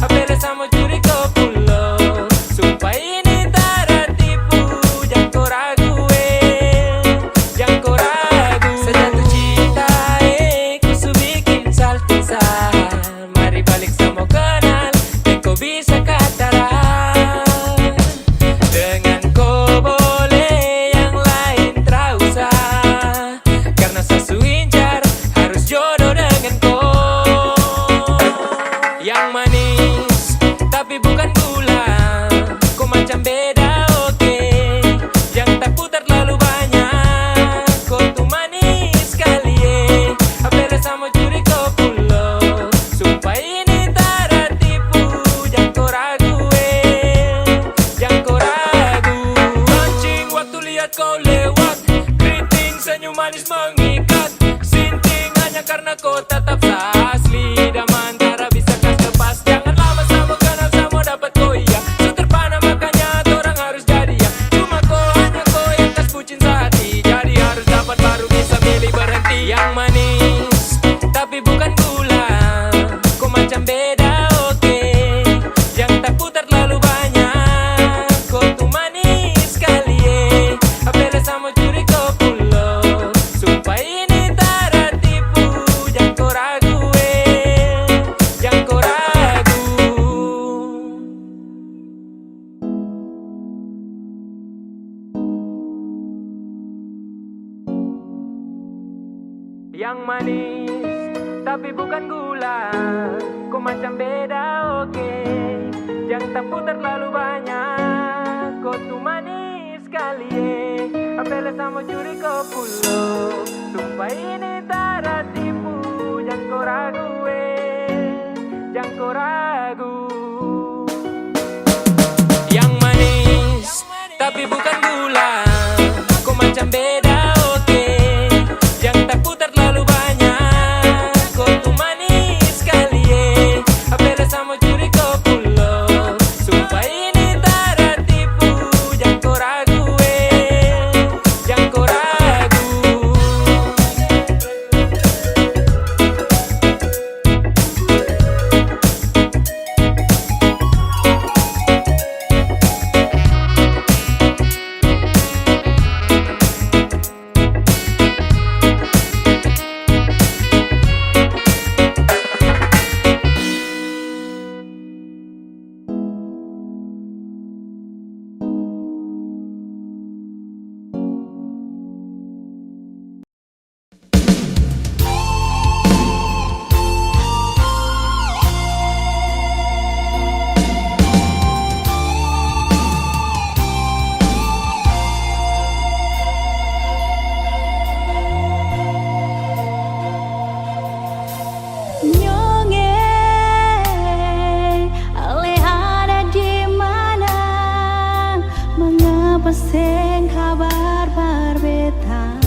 S3: apele samo curi kau pulau. Sumpah ini tak tipu, jangan kau ragu jangan kau ragu. Sejatuh cinta ku su bikin saltisa. Mari balik sama kenal, kau bisa kataran. Dengan kau boleh yang lain tak usah, karena sasu incar harus jodoh dengan kau. Yang manis tapi bukan gula, kau macam beda oke. Yang tak putar terlalu banyak, kau tuh manis sekali apele sama curi kau pulau. Sumpah ini tak tipu, jangan kau ragu jangan kau ragu. Mancing waktu lihat kau lewat, keriting senyum manis mengikat. Sinting hanya karena kau tetap asli, dan antara bisa kas lepas. Jangan lama sama kenal sama dapat kau iya. So terpana makanya orang harus jadi ya. Cuma kau hanya kau yang kas bucin sehati, jadi harus dapat baru bisa milih berhenti. Yang manis tapi bukan gula, kau macam beda oke. Yang tak putar terlalu banyak, kau tuh manis sekali apele sama curi kau pulau. Sumpah ini tak tipu, jangan kau ragu jangan kau ragu. Yang manis tapi bukan gula, kau macam beda oke. Yang tak putar terlalu banyak, kau tuh manis sekali apele sama curi kau pulau. Sumpah ini tak tipu, jangan kau ragu jangan kau ragu. Yang manis tapi bukan gula, kau macam beda oke. Yang tak putar terlalu banyak, kau tuh manis sekali apele sama curi kau pulau. Sumpah ini tak tipu, jangan kau ragu jangan kau ragu.
S9: Sing kabar berbeda,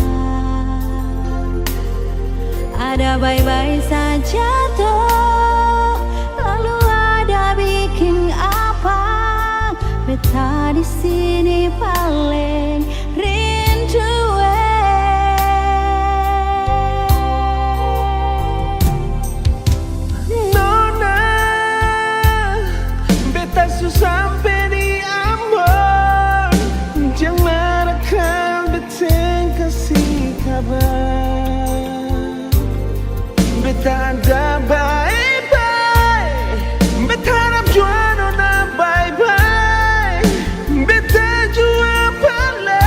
S9: ada baik-baik saja tuh, lalu ada bikin apa? Beta di sini paling rindu
S5: Nona, beta susah sampai di Ambon. Jangan akan beteng kasih kabar. Beta ada bye-bye, beta harap jua nona bye-bye. Beta jua pala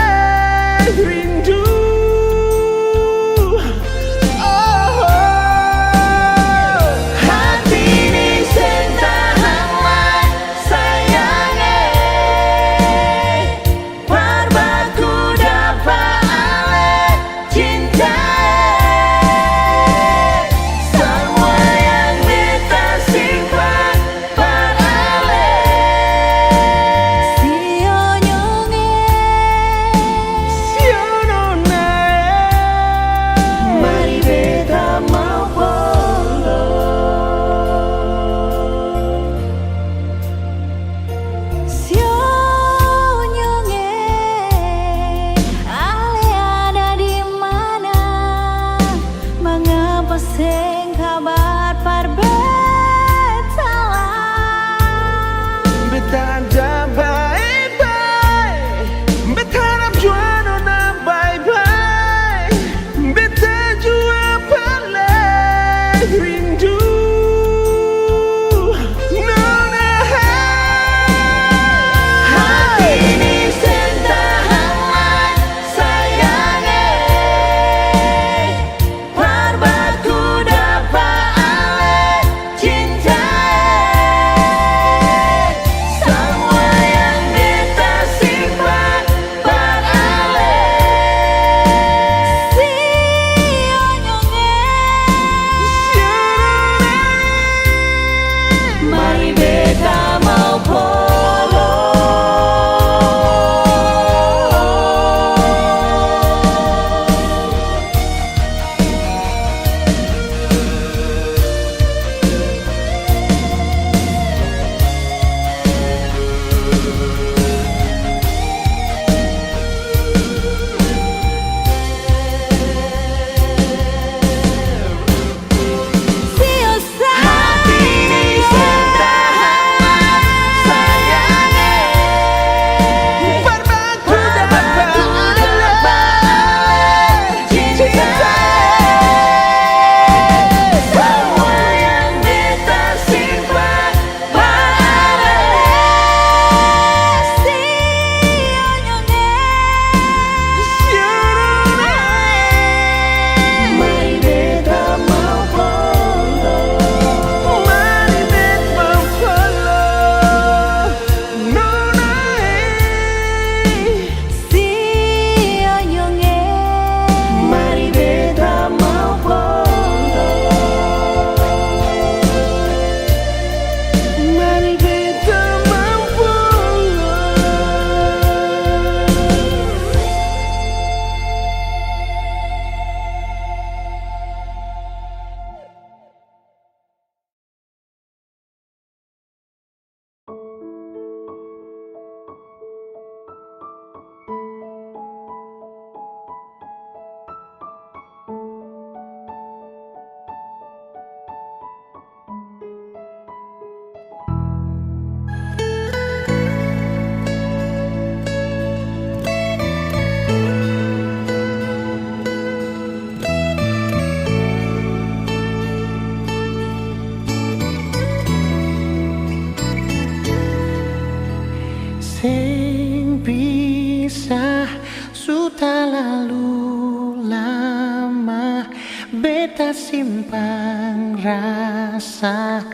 S13: simpan rasa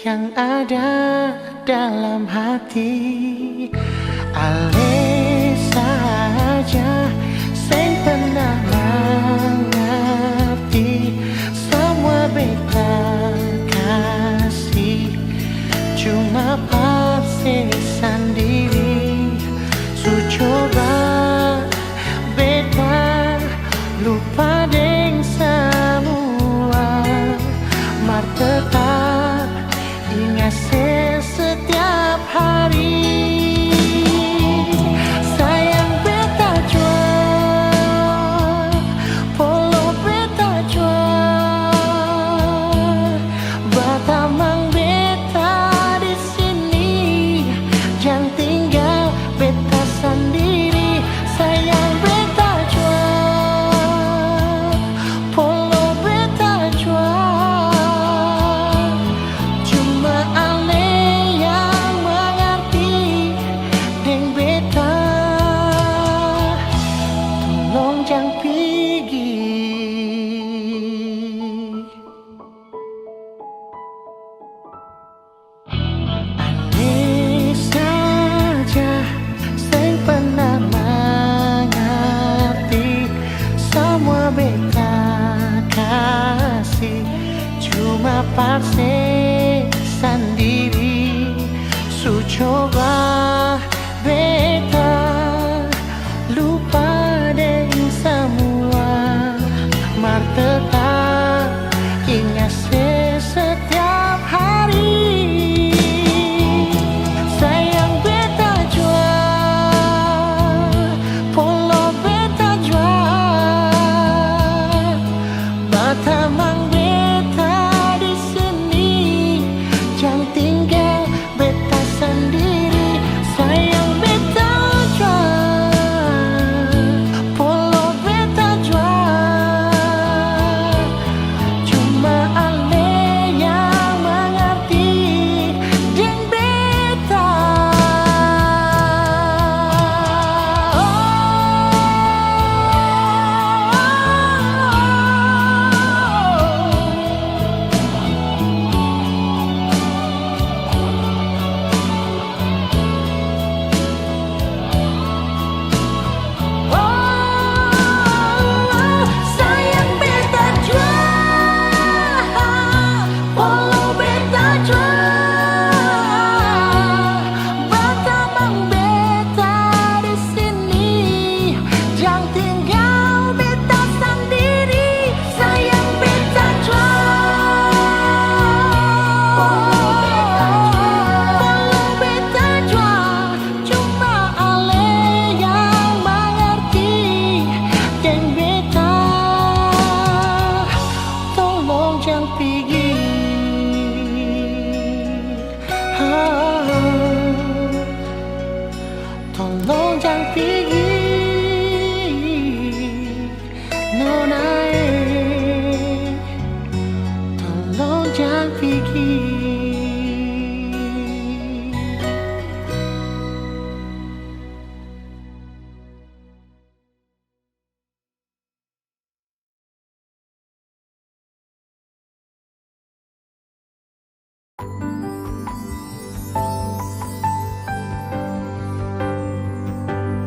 S13: yang ada dalam hati. Ale saja sing pernah mengerti semua beta kasih, cuma pasti sendiri. Su coba beta lupa deng semua, mar tetap ingat setiap hari. Sayang beta jual, polo beta jual, batamang beta di sini, jangan tinggal beta sendiri. Sayang beta jual, polo beta jual, cuma ale yang mengerti deng beta. Tolong jangan pergi. Ale saja sing pernah mengerti semua beta kasih, cuma paksa sendiri. Su coba beta lupa deng semua, mar tetap ingat setiap hari. Sayang beta jual, polo beta jual, batamang beta di sini, jangan tinggal beta sendiri. Sayang beta jual, polo beta jual, cuma ale yang mengerti deng beta. Sayang beta jual, polo beta jual, batamang beta di sini, jangan tinggal beta sendiri. Sayang beta jual, polo beta jual, cuma ale yang mengerti deng beta. Tolong jangan pergi. Tolong jangan pergi, nona. Tolong jangan pergi.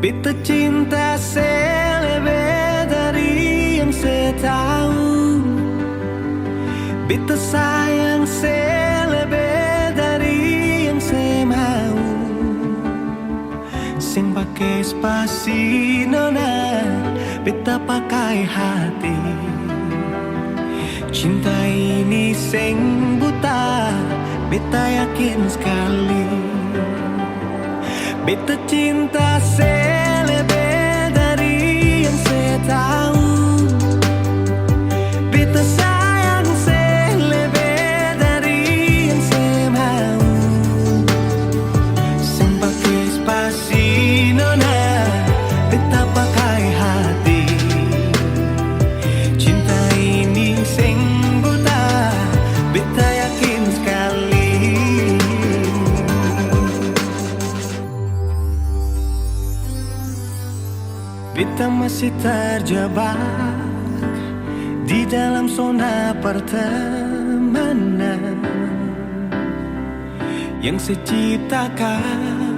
S10: Beta cinta selebih dari yang saya tahu, beta sayang selebih dari yang saya mau. Sing pakai spasi nona, beta pakai hati. Cinta ini sing buta, beta yakin sekali. Beta cinta selebih dari yang saya tahu, beta sayang selebih dari yang saya mau. Sing pakai spasi nona, beta pakai hati. Cinta ini sing buta, beta yakin sekali. Beta masih terjebak di dalam zona pertemanan yang seciptakan.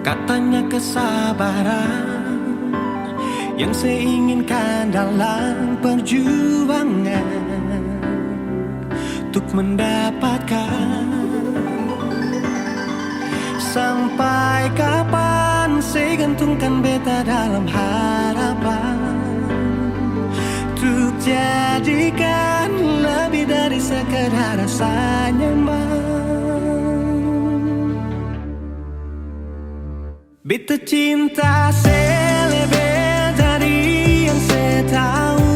S10: Katanya kesabaran yang saya inginkan dalam perjuangan untuk mendapatkan. Sampai kapan saya gantungkan beta dalam harapan untuk jadikan lebih dari sekedar rasa nyaman. Beta cinta saya lebih dari yang saya tahu.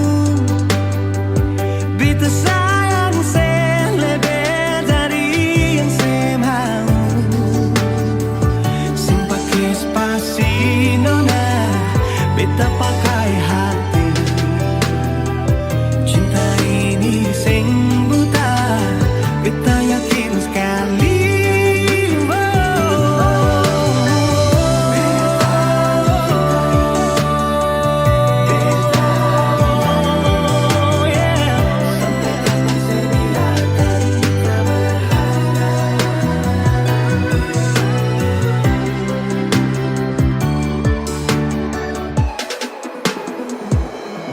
S10: Beta sayang saya lebih dari yang saya mau. Simpake spasi nona, beta pakai hati. Cinta ini sing buta, beta yakin sekali.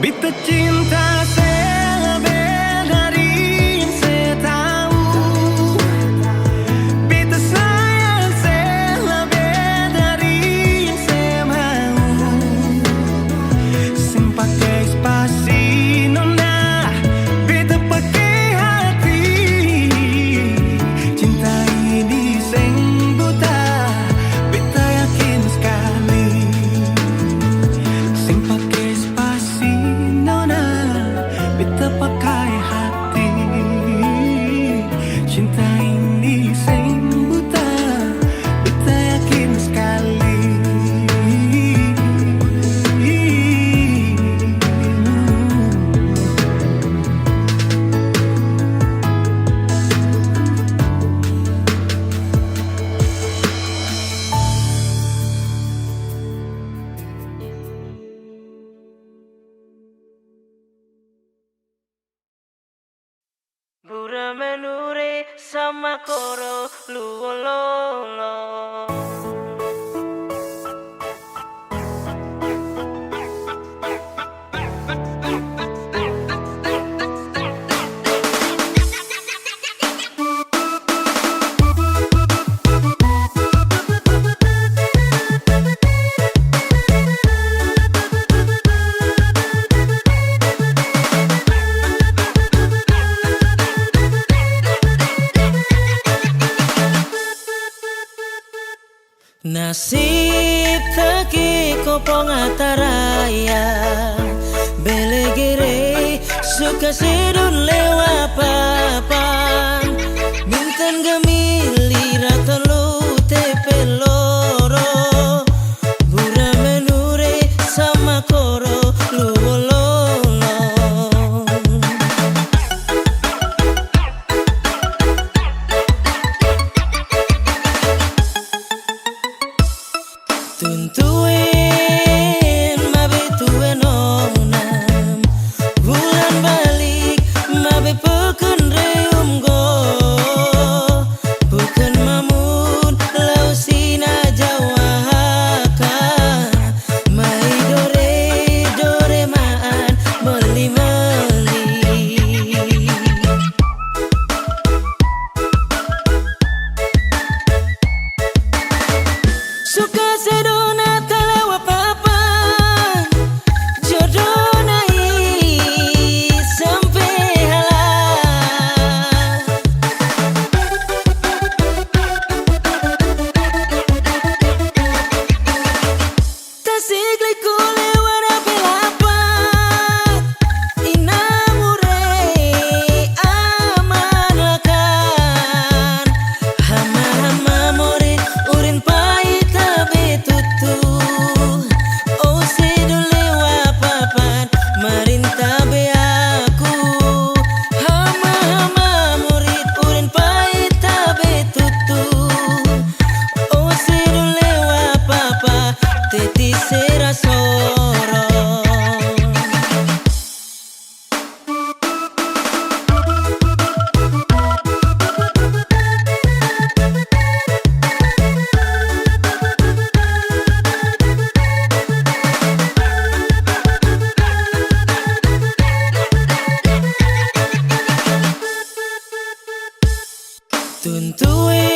S10: Beta cinta saya lebih dari yang saya tahu. Beta sayang saya lebih dari yang saya mau. Simpake spasi nona, beta pakai hati. Cinta ini sing buta, beta yakin sekali. Simpake spasi nona, beta pakai hati. Cinta ini sing buta, beta yakin sekali.
S13: Bura menure sama koro luololo.
S5: Nasib taki kopong ataraya belegere suka sedun lewa papan bintan gemili ratolo tepeloro bura menure sama koro luololo. Tuntuin mabe tuen onam bulan balik mabe
S1: Tuntui